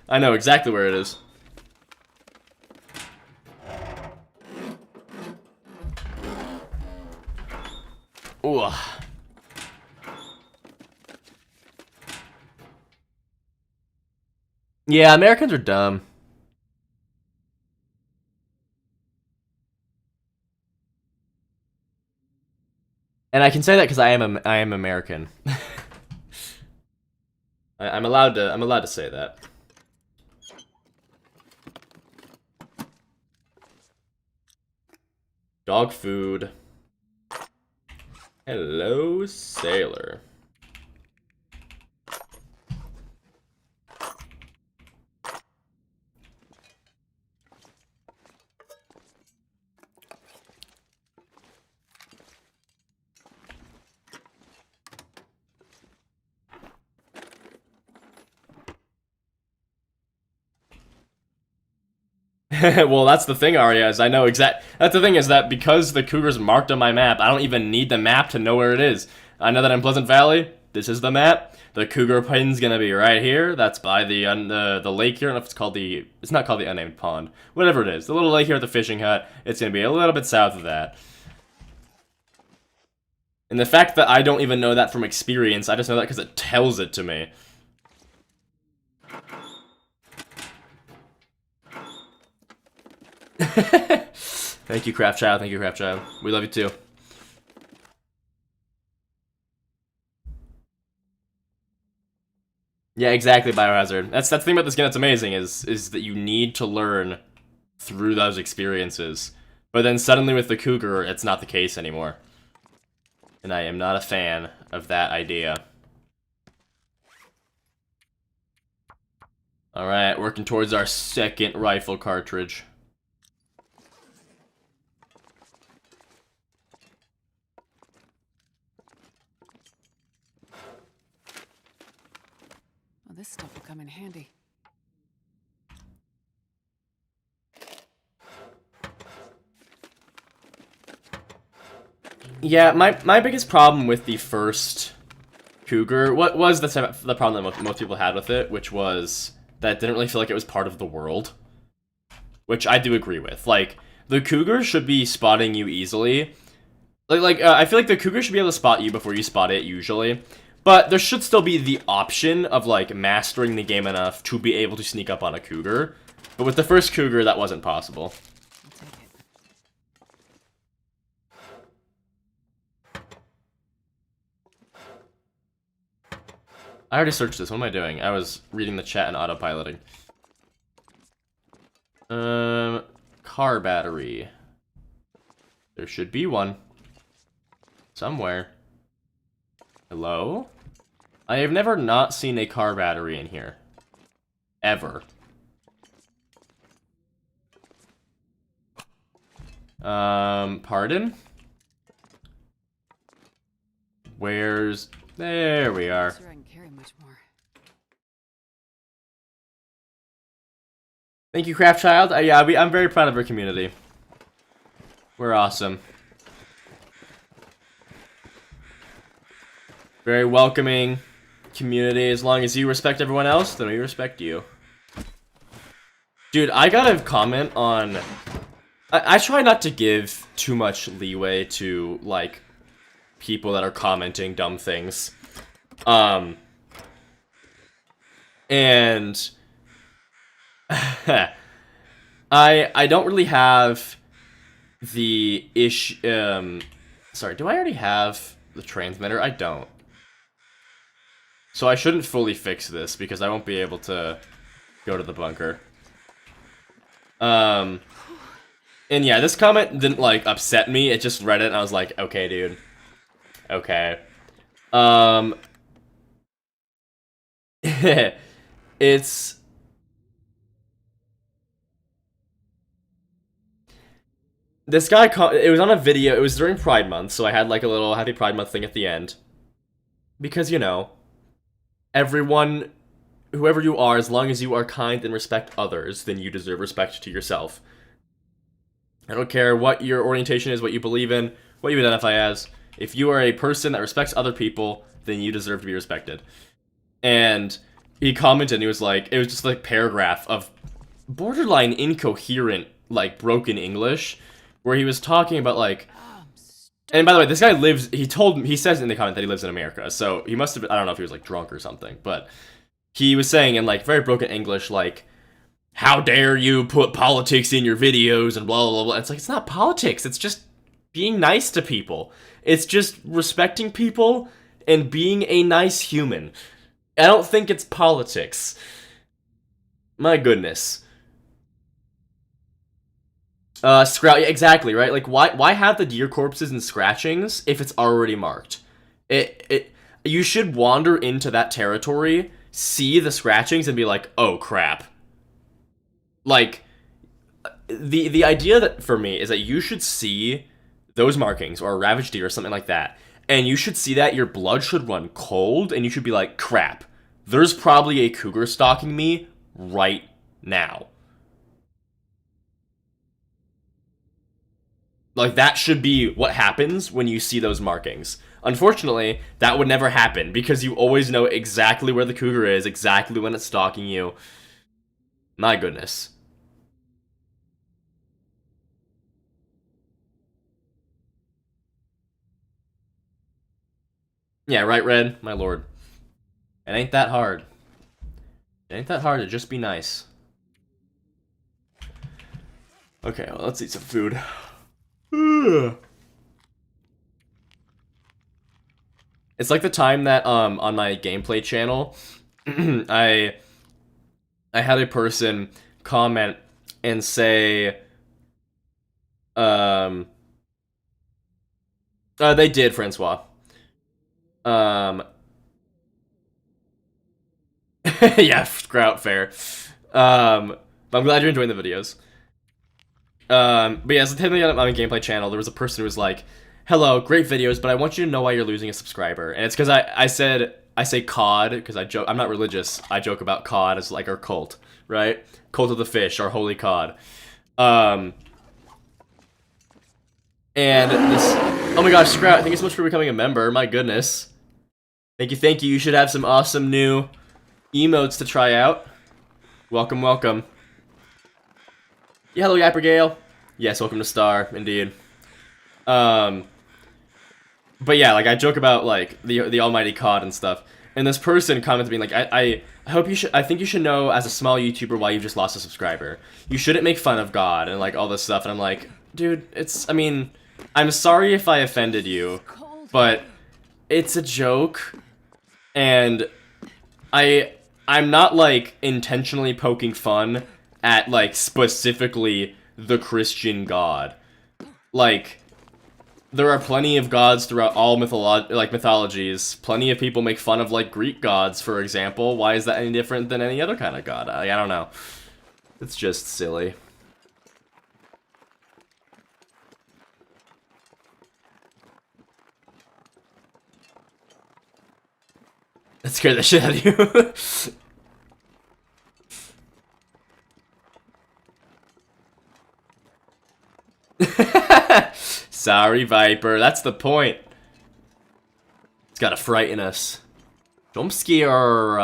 I know exactly where it is. Ooh. Yeah, Americans are dumb. And I can say that because I am American. I'm allowed to say that. Dog food. Hello, sailor. Well, that's the thing, Arya, is I know that's the thing, is that because the Cougar's marked on my map, I don't even need the map to know where it is. I know that I'm Pleasant Valley. This is the map. The cougar pin's gonna be right here. That's by the lake here. I don't know if it's called the... It's not called the unnamed pond. Whatever it is. The little lake here at the fishing hut. It's gonna be a little bit south of that. And the fact that I don't even know that from experience, I just know that because it tells it to me. Thank you, Craft Child. Thank you, Craft Child. We love you too. Yeah, exactly, Biohazard. That's the thing about this game that's amazing, is that you need to learn through those experiences. But then suddenly with the cougar, it's not the case anymore. And I am not a fan of that idea. Alright, working towards our second rifle cartridge. Well, this stuff will come in handy. Yeah, my biggest problem with the first cougar, what was the problem that most people had with it, which was that it didn't really feel like it was part of the world. Which I do agree with. Like, the cougar should be spotting you easily. I feel like the cougar should be able to spot you before you spot it, usually. But there should still be the option of, like, mastering the game enough to be able to sneak up on a cougar. But with the first cougar, that wasn't possible. I'll take it. I already searched this. What am I doing? I was reading the chat and autopiloting. Car battery. There should be one. Somewhere. Hello? I have never not seen a car battery in here. Ever. Pardon? Where's... There we are. Sure I can carry much more. Thank you, Craft Child. Yeah, I'm very proud of our community. We're awesome. Very welcoming community. As long as you respect everyone else, then we respect you. Dude, I gotta comment on... I try not to give too much leeway to, like, people that are commenting dumb things. And... I don't really have the sorry, do I already have the transmitter? I don't. So I shouldn't fully fix this because I won't be able to go to the bunker. And yeah, this comment didn't, like, upset me. It just read it and I was like, okay, dude. Okay. It's... This guy, it was on a video, it was during Pride Month, so I had, like, a little Happy Pride Month thing at the end. Because, you know, everyone, whoever you are, as long as you are kind and respect others, then you deserve respect to yourself. I don't care what your orientation is, what you believe in, what you identify as. If you are a person that respects other people, then you deserve to be respected. And he commented, and he was like, it was just like a paragraph of borderline incoherent, like, broken English, where he was talking about, like... And by the way, this guy lives... He says in the comment that he lives in America, so he must have been... I don't know if he was, like, drunk or something, but... He was saying in, like, very broken English, like... How dare you put politics in your videos and blah, blah, blah. It's like, it's not politics. It's just being nice to people. It's just respecting people and being a nice human. I don't think it's politics. My goodness. Yeah, exactly, right? Like, why have the deer corpses and scratchings if it's already marked? You should wander into that territory, see the scratchings, and be like, oh, crap. Like, the idea that, for me, is that you should see those markings, or a ravaged deer, or something like that, and you should see that, your blood should run cold, and you should be like, crap, there's probably a cougar stalking me right now. Like, that should be what happens when you see those markings. Unfortunately, that would never happen because you always know exactly where the cougar is, exactly when it's stalking you. My goodness. Yeah, right, Red? My lord. It ain't that hard. It ain't that hard to just be nice. Okay, well, let's eat some food. It's like the time that on my gameplay channel, I had a person comment and say, they did, Francois. Yeah, Grout, fair. But I'm glad you're enjoying the videos. But yeah, so technically on my gameplay channel, there was a person who was like, "Hello, great videos, but I want you to know why you're losing a subscriber." And it's because I say COD because I joke. I'm not religious. I joke about COD as like our cult, right? Cult of the fish, our holy COD. And this. Oh my gosh, Sprout! Thank you so much for becoming a member. My goodness. Thank you, thank you. You should have some awesome new emotes to try out. Welcome, welcome. Yeah, hello, Yapper Gale. Yes, welcome to Star, indeed. But yeah, like I joke about like the almighty COD and stuff, and this person commented being like, I hope you should, I think you should know as a small YouTuber why you've just lost a subscriber. You shouldn't make fun of God and like all this stuff. And I'm like, dude, I mean, I'm sorry if I offended you, but it's a joke, and I'm not like intentionally poking fun at like specifically the Christian God. Like, there are plenty of gods throughout all mythologies. Plenty of people make fun of like Greek gods, for example. Why is that any different than any other kind of god? I don't know. It's just silly. That scared the shit out of you. Sorry, Viper. That's the point. It's gotta frighten us. Jump scare.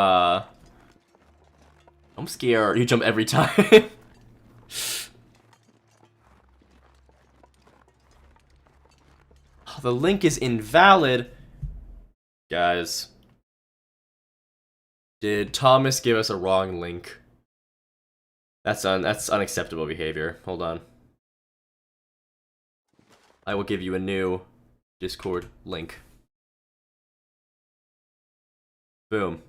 Jump scare. You jump every time. Oh, the link is invalid. Guys. Did Thomas give us a wrong link? That's unacceptable behavior. Hold on. I will give you a new Discord link. Boom.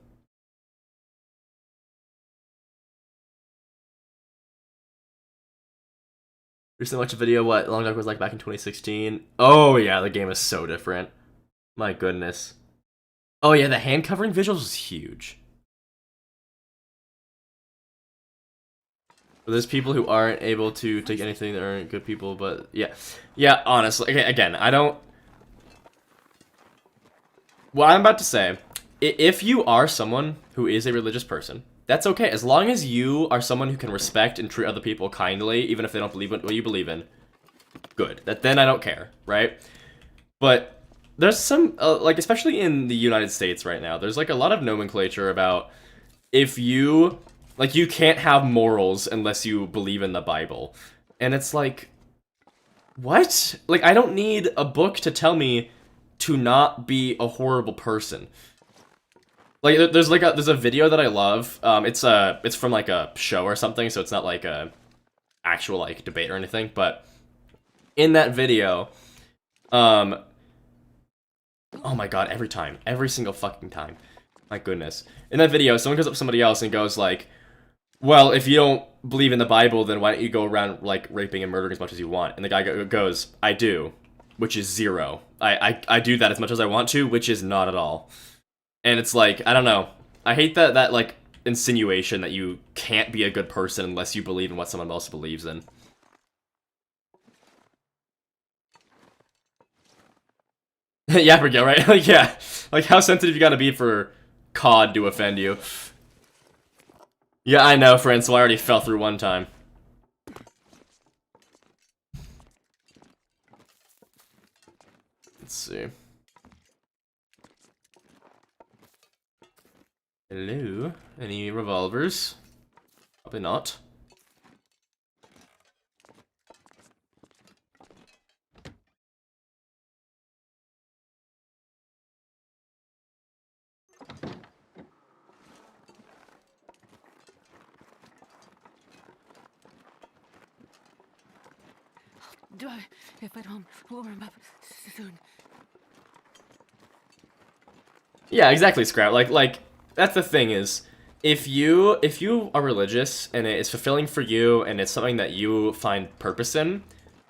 Recently watched a video what Long Dark was like back in 2016. Oh yeah, the game is so different. My goodness. Oh yeah, the hand covering visuals was huge. There's people who aren't able to take anything that aren't good people, but yeah. Yeah, honestly. Okay, again, I don't... What I'm about to say, if you are someone who is a religious person, that's okay. As long as you are someone who can respect and treat other people kindly, even if they don't believe in what you believe in, good. Then I don't care, right? But there's some, like, especially in the United States right now, there's, like, a lot of nomenclature about if you... Like, you can't have morals unless you believe in the Bible. And it's like... What? Like, I don't need a book to tell me to not be a horrible person. Like, there's a video that I love. It's from, like, a show or something, so it's not, like, a actual, like, debate or anything. But in that video, oh my god, every single fucking time. My goodness. In that video, someone goes up to somebody else and goes, like, well, if you don't believe in the Bible, then why don't you go around, like, raping and murdering as much as you want? And the guy goes, I do, which is 0. I do that as much as I want to, which is not at all. And it's like, I don't know. I hate that like, insinuation that you can't be a good person unless you believe in what someone else believes in. Yeah, forget, right? Like, yeah. Like, how sensitive you gotta be for COD to offend you. Yeah, I know, Francois. I already fell through one time. Let's see. Hello? Any revolvers? Probably not. If I don't warm up soon. Yeah, exactly, Scrap. Like that's the thing is, if you are religious and it is fulfilling for you and it's something that you find purpose in,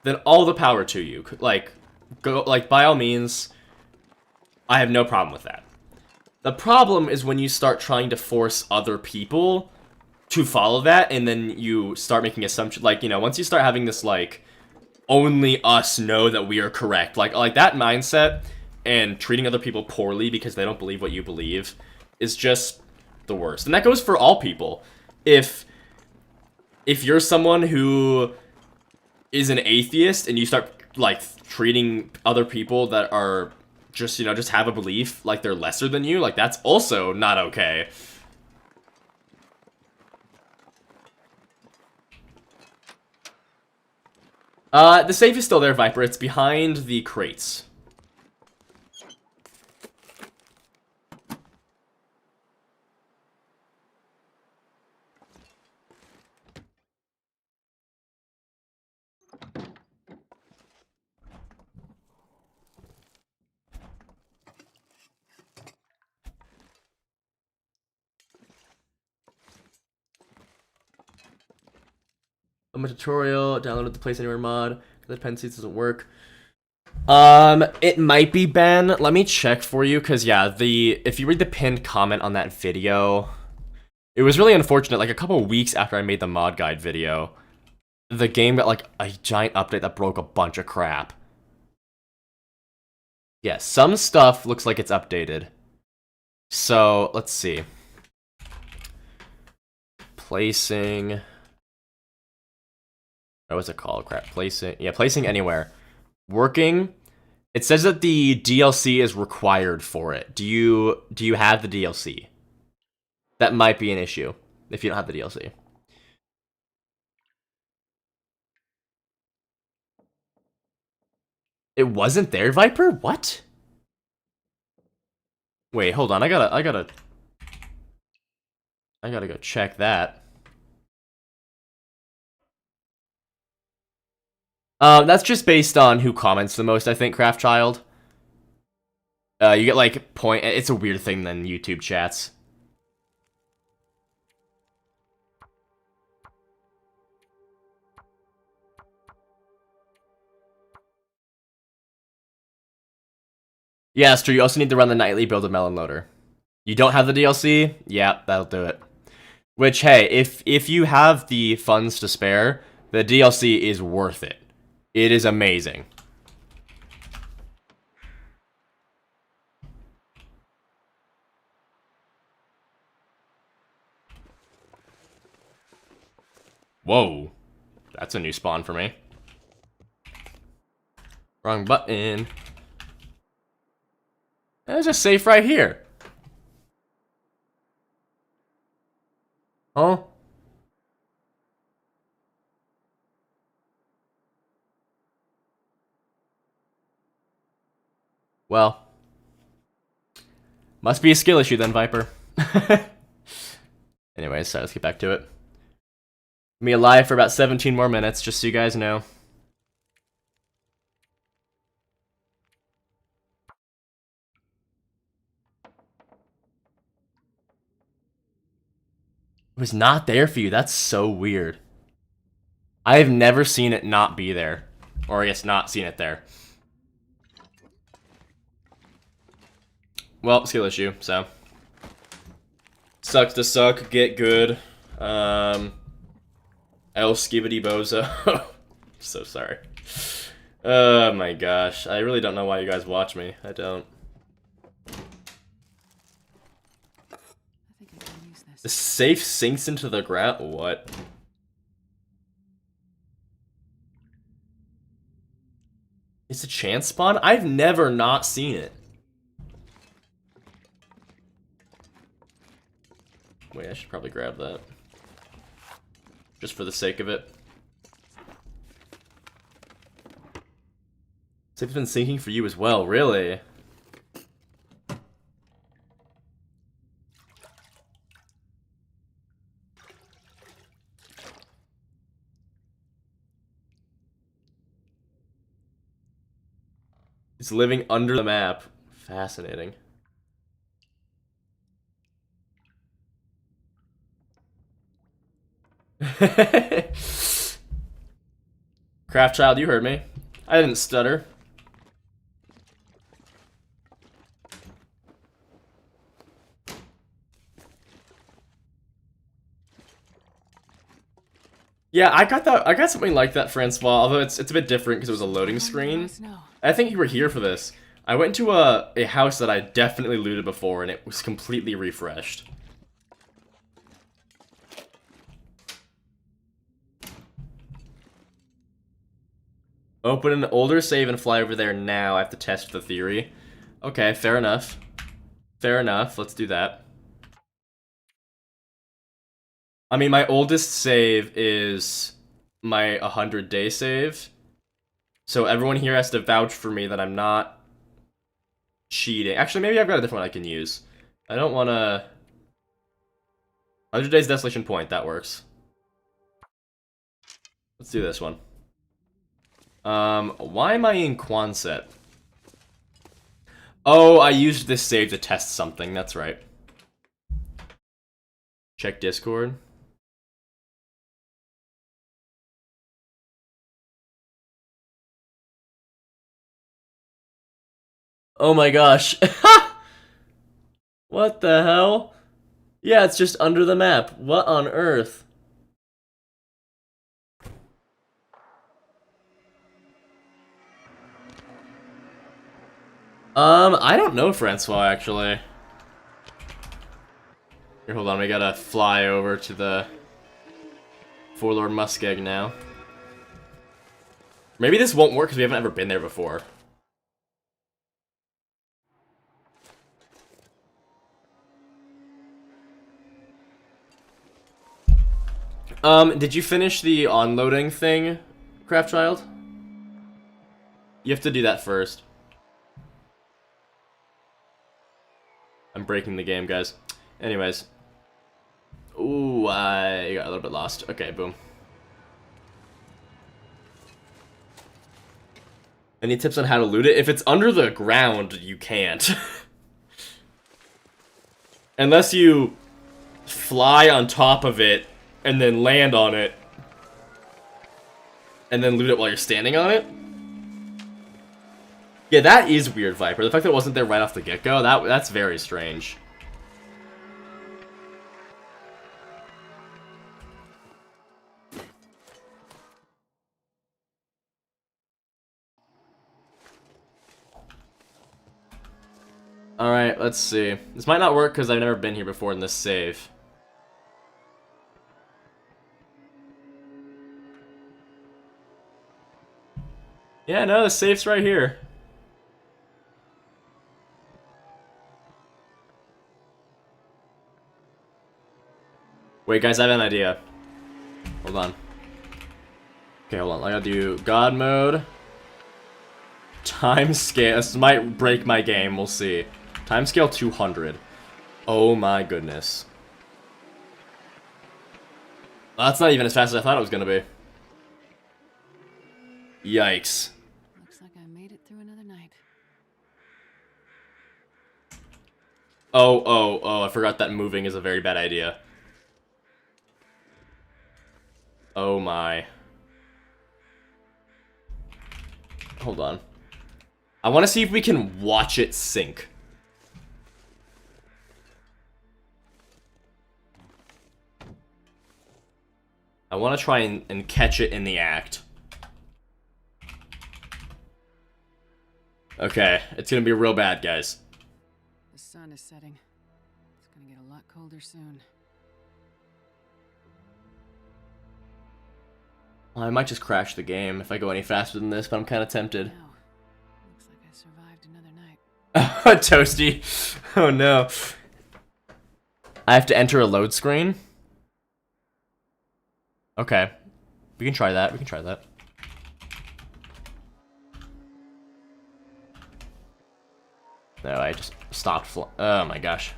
then all the power to you. Like, go, like, by all means, I have no problem with that. The problem is when you start trying to force other people to follow that, and then you start making assumptions. Like, you know, once you start having this, like, only us know that we are correct. Like that mindset and treating other people poorly because they don't believe what you believe is just the worst. And that goes for all people. If you're someone who is an atheist and you start, like, treating other people that are just, you know, just have a belief like they're lesser than you, like, that's also not okay. The safe is still there, Viper. It's behind the crates. I'm a tutorial, downloaded the Place Anywhere mod. The pen seats doesn't work. It might be Ben. Let me check for you, because yeah, if you read the pinned comment on that video, it was really unfortunate. Like, a couple weeks after I made the mod guide video, the game got, like, a giant update that broke a bunch of crap. Yeah, some stuff looks like it's updated. So, let's see. Placing... what's it called? Crap. Placing... yeah, placing anywhere. Working. It says that the DLC is required for it. Do you have the DLC? That might be an issue if you don't have the DLC. It wasn't there, Viper? What? Wait, hold on. I gotta go check that. That's just based on who comments the most, I think, Craftchild. You get, like, point... it's a weird thing than YouTube chats. Yeah, that's true. You also need to run the nightly build of Melon Loader. You don't have the DLC? Yeah, that'll do it. Which, hey, if you have the funds to spare, the DLC is worth it. It is amazing. Whoa. That's a new spawn for me. Wrong button. There's a safe right here. Huh? Well. Must be a skill issue then, Viper. Anyways, so let's get back to it. Me alive for about 17 more minutes, just so you guys know. It was not there for you. That's so weird. I have never seen it not be there. Or I guess not seen it there. Well, skill issue, so. Sucks to suck, get good. El skibbity bozo. So sorry. Oh my gosh. I really don't know why you guys watch me. I don't. I think I can use this. The safe sinks into the ground? What? It's a chance spawn? I've never not seen it. Wait, I should probably grab that. Just for the sake of it. It's been sinking for you as well, really? It's living under the map. Fascinating. Craft Child, you heard me. I didn't stutter. Yeah, I got that. I got something like that, Francois. Although it's a bit different because it was a loading screen. I think you were here for this. I went to a house that I definitely looted before, and it was completely refreshed. Open an older save and fly over there now. I have to test the theory. Okay, fair enough. Fair enough. Let's do that. I mean, my oldest save is my 100-day save. So everyone here has to vouch for me that I'm not cheating. Actually, maybe I've got a different one I can use. I don't want to... 100 Days Desolation Point, that works. Let's do this one. Why am I in Quonset? Oh, I used this save to test something, that's right. Check Discord. Oh my gosh. What the hell? Yeah, it's just under the map. What on earth? I don't know, Francois, actually. Here, hold on, we gotta fly over to the Forlorn Muskeg now. Maybe this won't work because we haven't ever been there before. Did you finish the onloading thing, Craftchild? You have to do that first. I'm breaking the game, guys. Anyways. Ooh, I got a little bit lost. Okay, boom. Any tips on how to loot it? If it's under the ground, you can't. Unless you fly on top of it and then land on it and then loot it while you're standing on it. Yeah, that is weird, Viper. The fact that it wasn't there right off the get-go, that's very strange. Alright, let's see. This might not work because I've never been here before in this save. Yeah, no, the safe's right here. Wait, guys, I have an idea. Hold on. Okay, hold on. I gotta do God mode. Time scale. This might break my game. We'll see. Time scale 200. Oh my goodness. That's not even as fast as I thought it was gonna be. Yikes. Looks like I made it through another night. Oh, I forgot that moving is a very bad idea. Oh my. Hold on. I want to see if we can watch it sink. I want to try and catch it in the act. Okay, it's gonna be real bad, guys. The sun is setting. It's gonna get a lot colder soon. I might just crash the game if I go any faster than this, but I'm kind of tempted. Now, survived another night. Toasty. Oh no. I have to enter a load screen? Okay. We can try that. We can try that. No, I just stopped oh my gosh.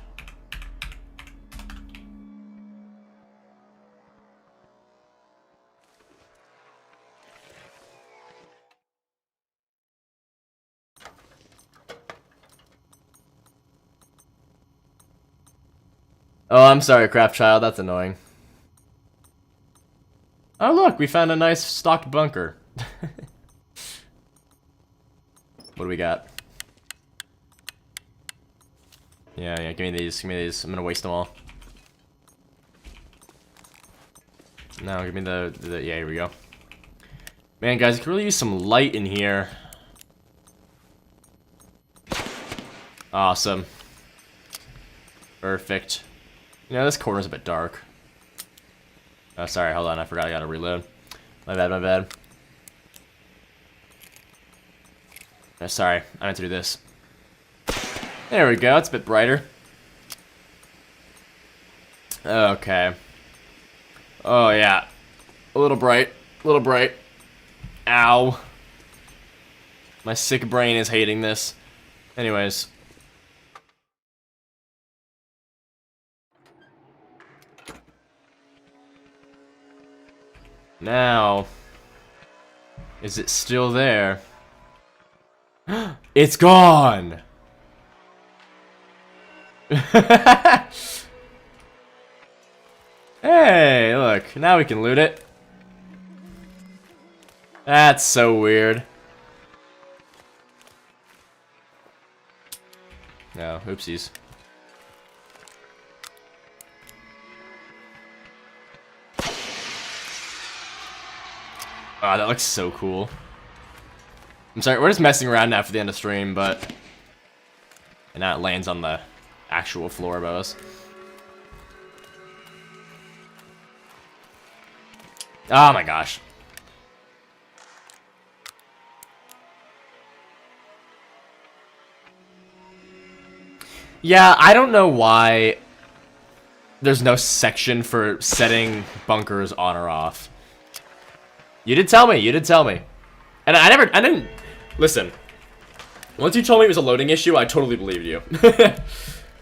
Oh, I'm sorry, Craft Child. That's annoying. Oh, look, we found a nice stocked bunker. What do we got? Yeah, give me these. Give me these. I'm gonna waste them all. No, give me the yeah, here we go. Man, guys, I could really use some light in here. Awesome. Perfect. You know, this corner's a bit dark. Oh, sorry, hold on, I forgot I gotta reload. My bad, my bad. Oh, sorry, I meant to do this. There we go, it's a bit brighter. Okay. Oh, yeah. A little bright. A little bright. Ow. My sick brain is hating this. Anyways. Now, is it still there? It's gone! Hey, look, now we can loot it. That's so weird. No, oopsies. Oh, that looks so cool. I'm sorry, we're just messing around now for the end of stream, but... And now it lands on the actual floor above us. Oh my gosh. Yeah, I don't know why there's no section for setting bunkers on or off. You did tell me, you did tell me. And I didn't, listen. Once you told me it was a loading issue, I totally believed you.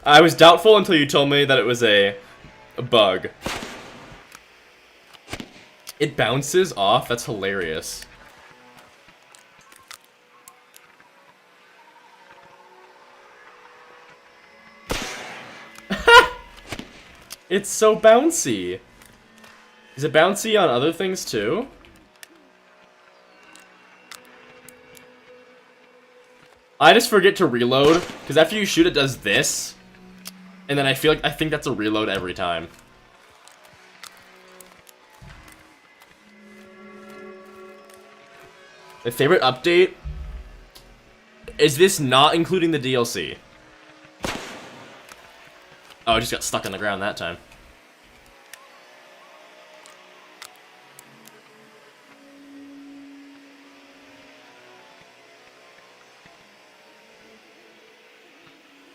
I was doubtful until you told me that it was a bug. It bounces off? That's hilarious. It's so bouncy. Is it bouncy on other things too? I just forget to reload, because after you shoot it does this. And then I think that's a reload every time. My favorite update? Is this not including the DLC? Oh, I just got stuck on the ground that time.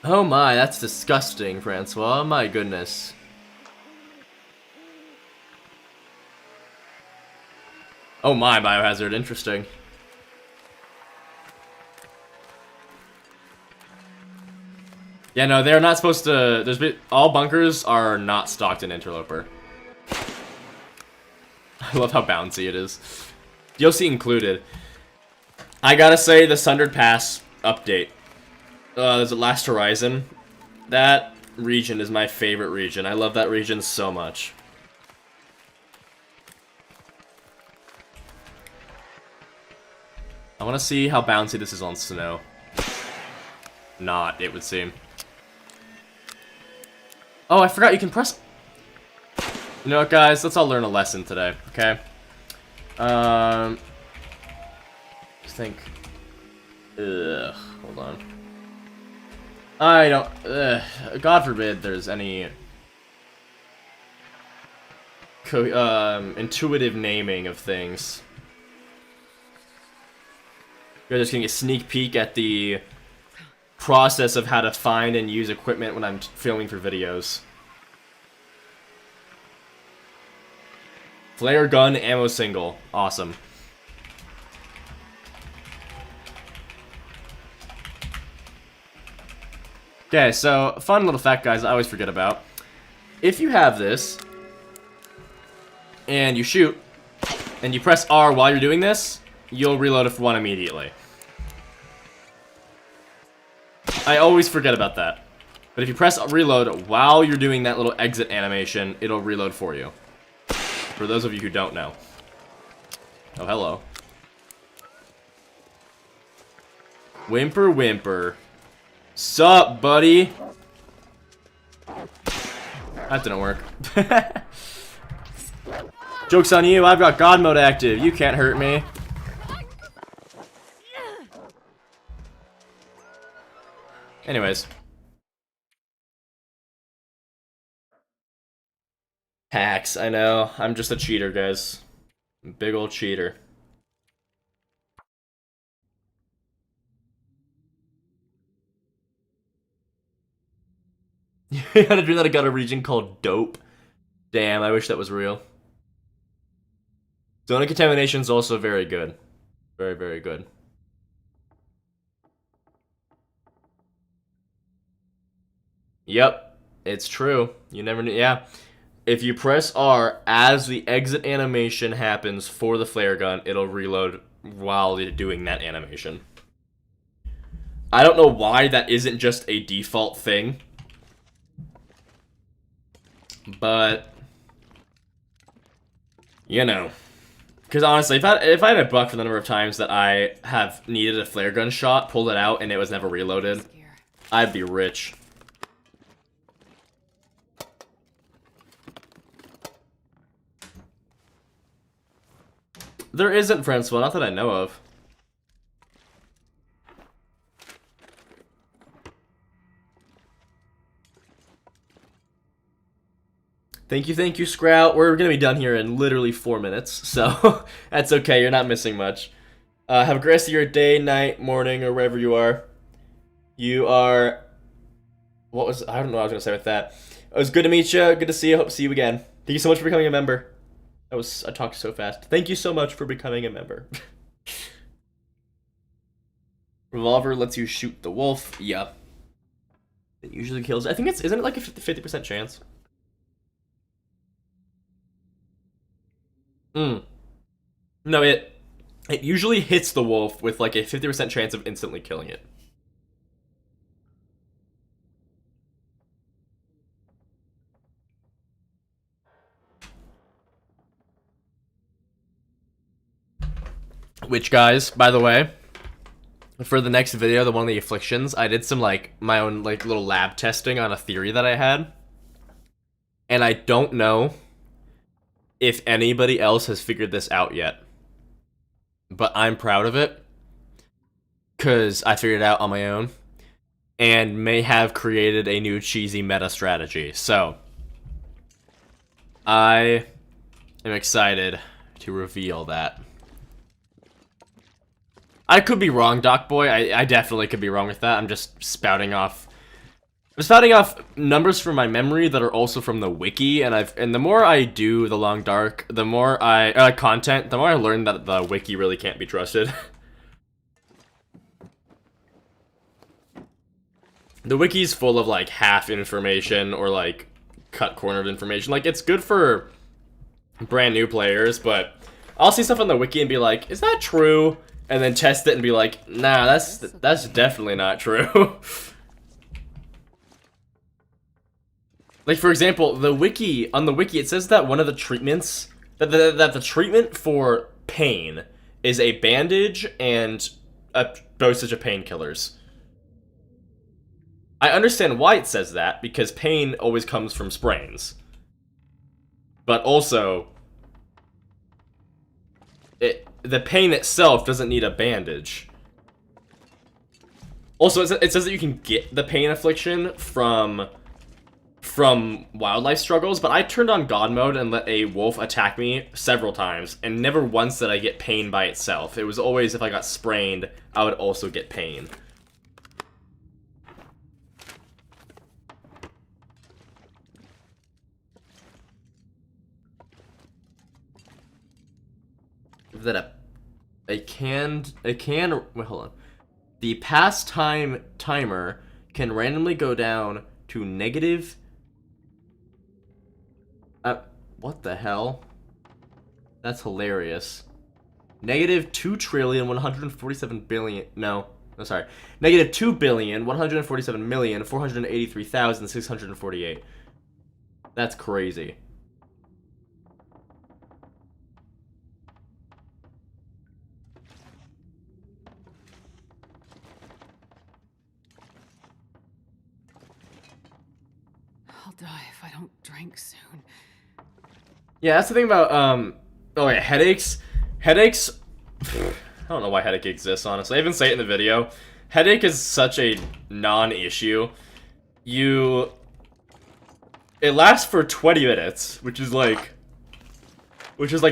Oh my, that's disgusting, Francois. My goodness. Oh my, Biohazard. Interesting. Yeah, no, they're not supposed to... all bunkers are not stocked in Interloper. I love how bouncy it is. DLC included. I gotta say, the Sundered Pass update. There's a Last Horizon. That region is my favorite region. I love that region so much. I want to see how bouncy this is on snow. Not, it would seem. Oh, I forgot you can press... You know what, guys? Let's all learn a lesson today, okay? Just think... Ugh, hold on. I don't... God forbid there's any... intuitive naming of things. You're just getting a sneak peek at the process of how to find and use equipment when I'm filming for videos. Flare gun, ammo single. Awesome. Okay, so fun little fact, guys, I always forget about. If you have this, and you shoot, and you press R while you're doing this, you'll reload it for one immediately. I always forget about that. But if you press reload while you're doing that little exit animation, it'll reload for you. For those of you who don't know. Oh, hello. Whimper, whimper. Sup, buddy? That didn't work. Joke's on you, I've got God mode active. You can't hurt me. Anyways. Hacks, I know. I'm just a cheater, guys. Big old cheater. You had a dream that I got a region called Dope. Damn, I wish that was real. Zone of contamination is also very good. Very, very good. Yep, it's true. You never knew. Yeah. If you press R as the exit animation happens for the flare gun, it'll reload while you're doing that animation. I don't know why that isn't just a default thing. But, you know. Because honestly, if I had a buck for the number of times that I have needed a flare gun shot, pulled it out, and it was never reloaded, I'd be rich. There isn't, Francois, not that I know of. Thank you, Sprout. We're gonna be done here in literally 4 minutes, so that's okay, you're not missing much. Have a great rest of your day, night, morning, or wherever you are. You are... I don't know what I was gonna say with that. It was good to meet you, good to see you, hope to see you again. Thank you so much for becoming a member. I talked so fast. Thank you so much for becoming a member. Revolver lets you shoot the wolf. Yeah. It usually kills. I think isn't it like a 50% chance? No, it usually hits the wolf with like a 50% chance of instantly killing it. Which, guys, by the way, for the next video, the one of the afflictions, I did some like my own like little lab testing on a theory that I had. And I don't know if anybody else has figured this out yet. But I'm proud of it. Because I figured it out on my own. And may have created a new cheesy meta strategy. So, I am excited to reveal that. I could be wrong, Doc Boy. I definitely could be wrong with that. I'm just spouting off... I'm spouting off numbers from my memory that are also from the wiki, and the more I do the Long Dark, the more content, the more I learn that the wiki really can't be trusted. The wiki's full of like half information or like cut cornered information. Like it's good for brand new players, but I'll see stuff on the wiki and be like, is that true? And then test it and be like, nah, that's definitely not true. Like, for example, on the wiki, it says that one of the treatments, that the treatment for pain is a bandage and a dosage of painkillers. I understand why it says that, because pain always comes from sprains. But also, the pain itself doesn't need a bandage. Also, it says that you can get the pain affliction from from wildlife struggles, but I turned on God mode and let a wolf attack me several times, and never once did I get pain by itself. It was always if I got sprained, I would also get pain. Give that a can, wait, hold on. The pastime timer can randomly go down to negative. What the hell? That's hilarious. Negative 2,147,000,000,000. No, sorry. Negative 2,147,483,648. That's crazy. I'll die if I don't drink soon. Yeah, that's the thing about, oh yeah, headaches. Headaches, I don't know why headache exists, honestly. I even say it in the video. Headache is such a non-issue. It lasts for 20 minutes, which is like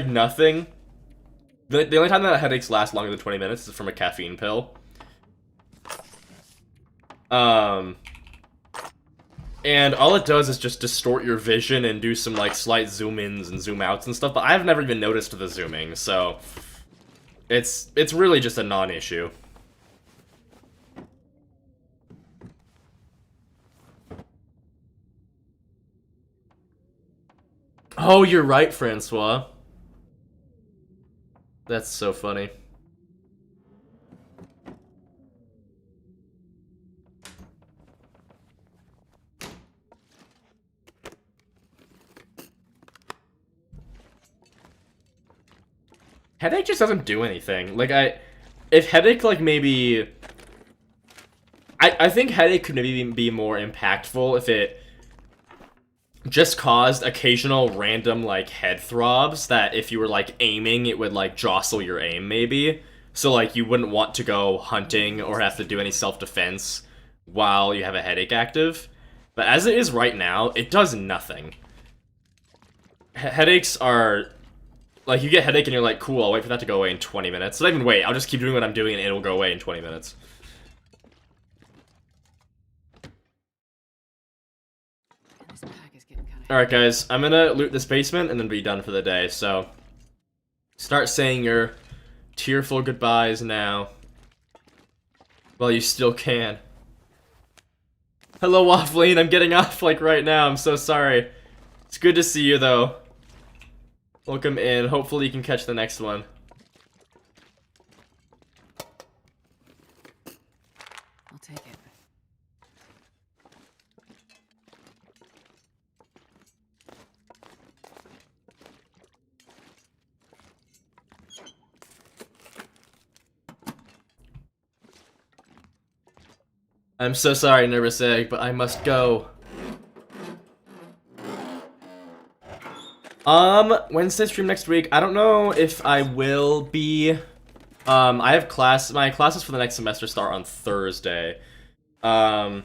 nothing. The only time that headaches last longer than 20 minutes is from a caffeine pill. And all it does is just distort your vision and do some, like, slight zoom-ins and zoom-outs and stuff, but I've never even noticed the zooming, so it's really just a non-issue. Oh, you're right, Francois. That's so funny. Headache just doesn't do anything. Like, if headache, like, maybe... I think headache could maybe be more impactful if it just caused occasional random, like, head throbs that if you were, like, aiming, it would, like, jostle your aim, maybe. So, like, you wouldn't want to go hunting or have to do any self-defense while you have a headache active. But as it is right now, it does nothing. Headaches are... Like, you get headache and you're like, cool, I'll wait for that to go away in 20 minutes. So don't even wait, I'll just keep doing what I'm doing and it'll go away in 20 minutes. Alright guys, I'm gonna loot this basement and then be done for the day, so... Start saying your tearful goodbyes now. While you still can. Hello, Waffling, I'm getting off, like, right now, I'm so sorry. It's good to see you, though. Welcome in. Hopefully you can catch the next one. I'll take it. I'm so sorry, Nervous Egg, but I must go. Wednesday stream next week. I don't know if I will be. I have my classes for the next semester start on Thursday. So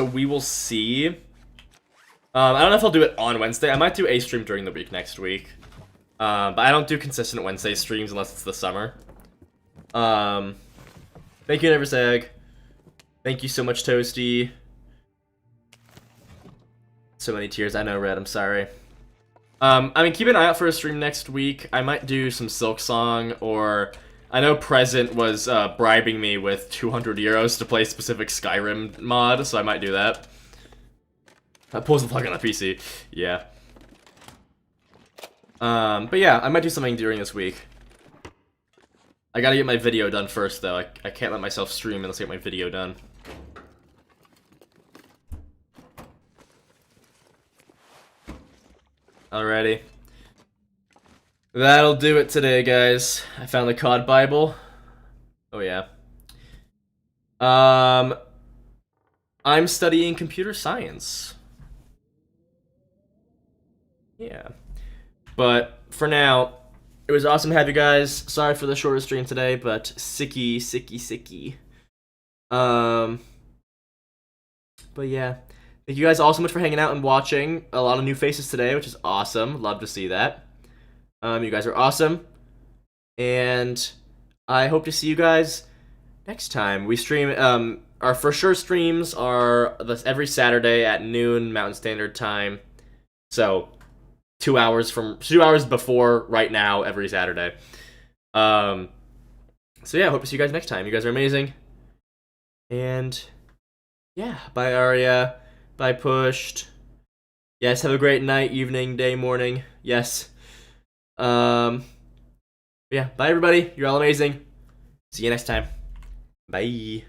we will see. I don't know if I'll do it on Wednesday. I might do a stream during the week next week. But I don't do consistent Wednesday streams unless it's the summer. Thank you, Nervous Egg. Thank you so much, Toasty. So many tears. I know, Red. I'm sorry. I mean, keep an eye out for a stream next week. I might do some Silk Song, or... I know Present was bribing me with 200 euros to play a specific Skyrim mod, so I might do that. That pulls the plug on a PC. Yeah. But yeah, I might do something during this week. I gotta get my video done first, though. I can't let myself stream unless I get my video done. Alrighty. That'll do it today, guys. I found the COD Bible. Oh, yeah. I'm studying computer science. Yeah. But, for now, it was awesome to have you guys. Sorry for the shorter stream today, but sicky, sicky, sicky. But yeah. Thank you guys all so much for hanging out and watching. A lot of new faces today, which is awesome. Love to see that. You guys are awesome. And I hope to see you guys next time. We stream, our for sure streams are every Saturday at noon Mountain Standard Time. So 2 hours before right now every Saturday. So yeah, hope to see you guys next time. You guys are amazing. And yeah, bye Aria. Bye Pushed. Yes, have a great night, evening, day, morning. Yes. Yeah, bye everybody. You're all amazing. See you next time. Bye.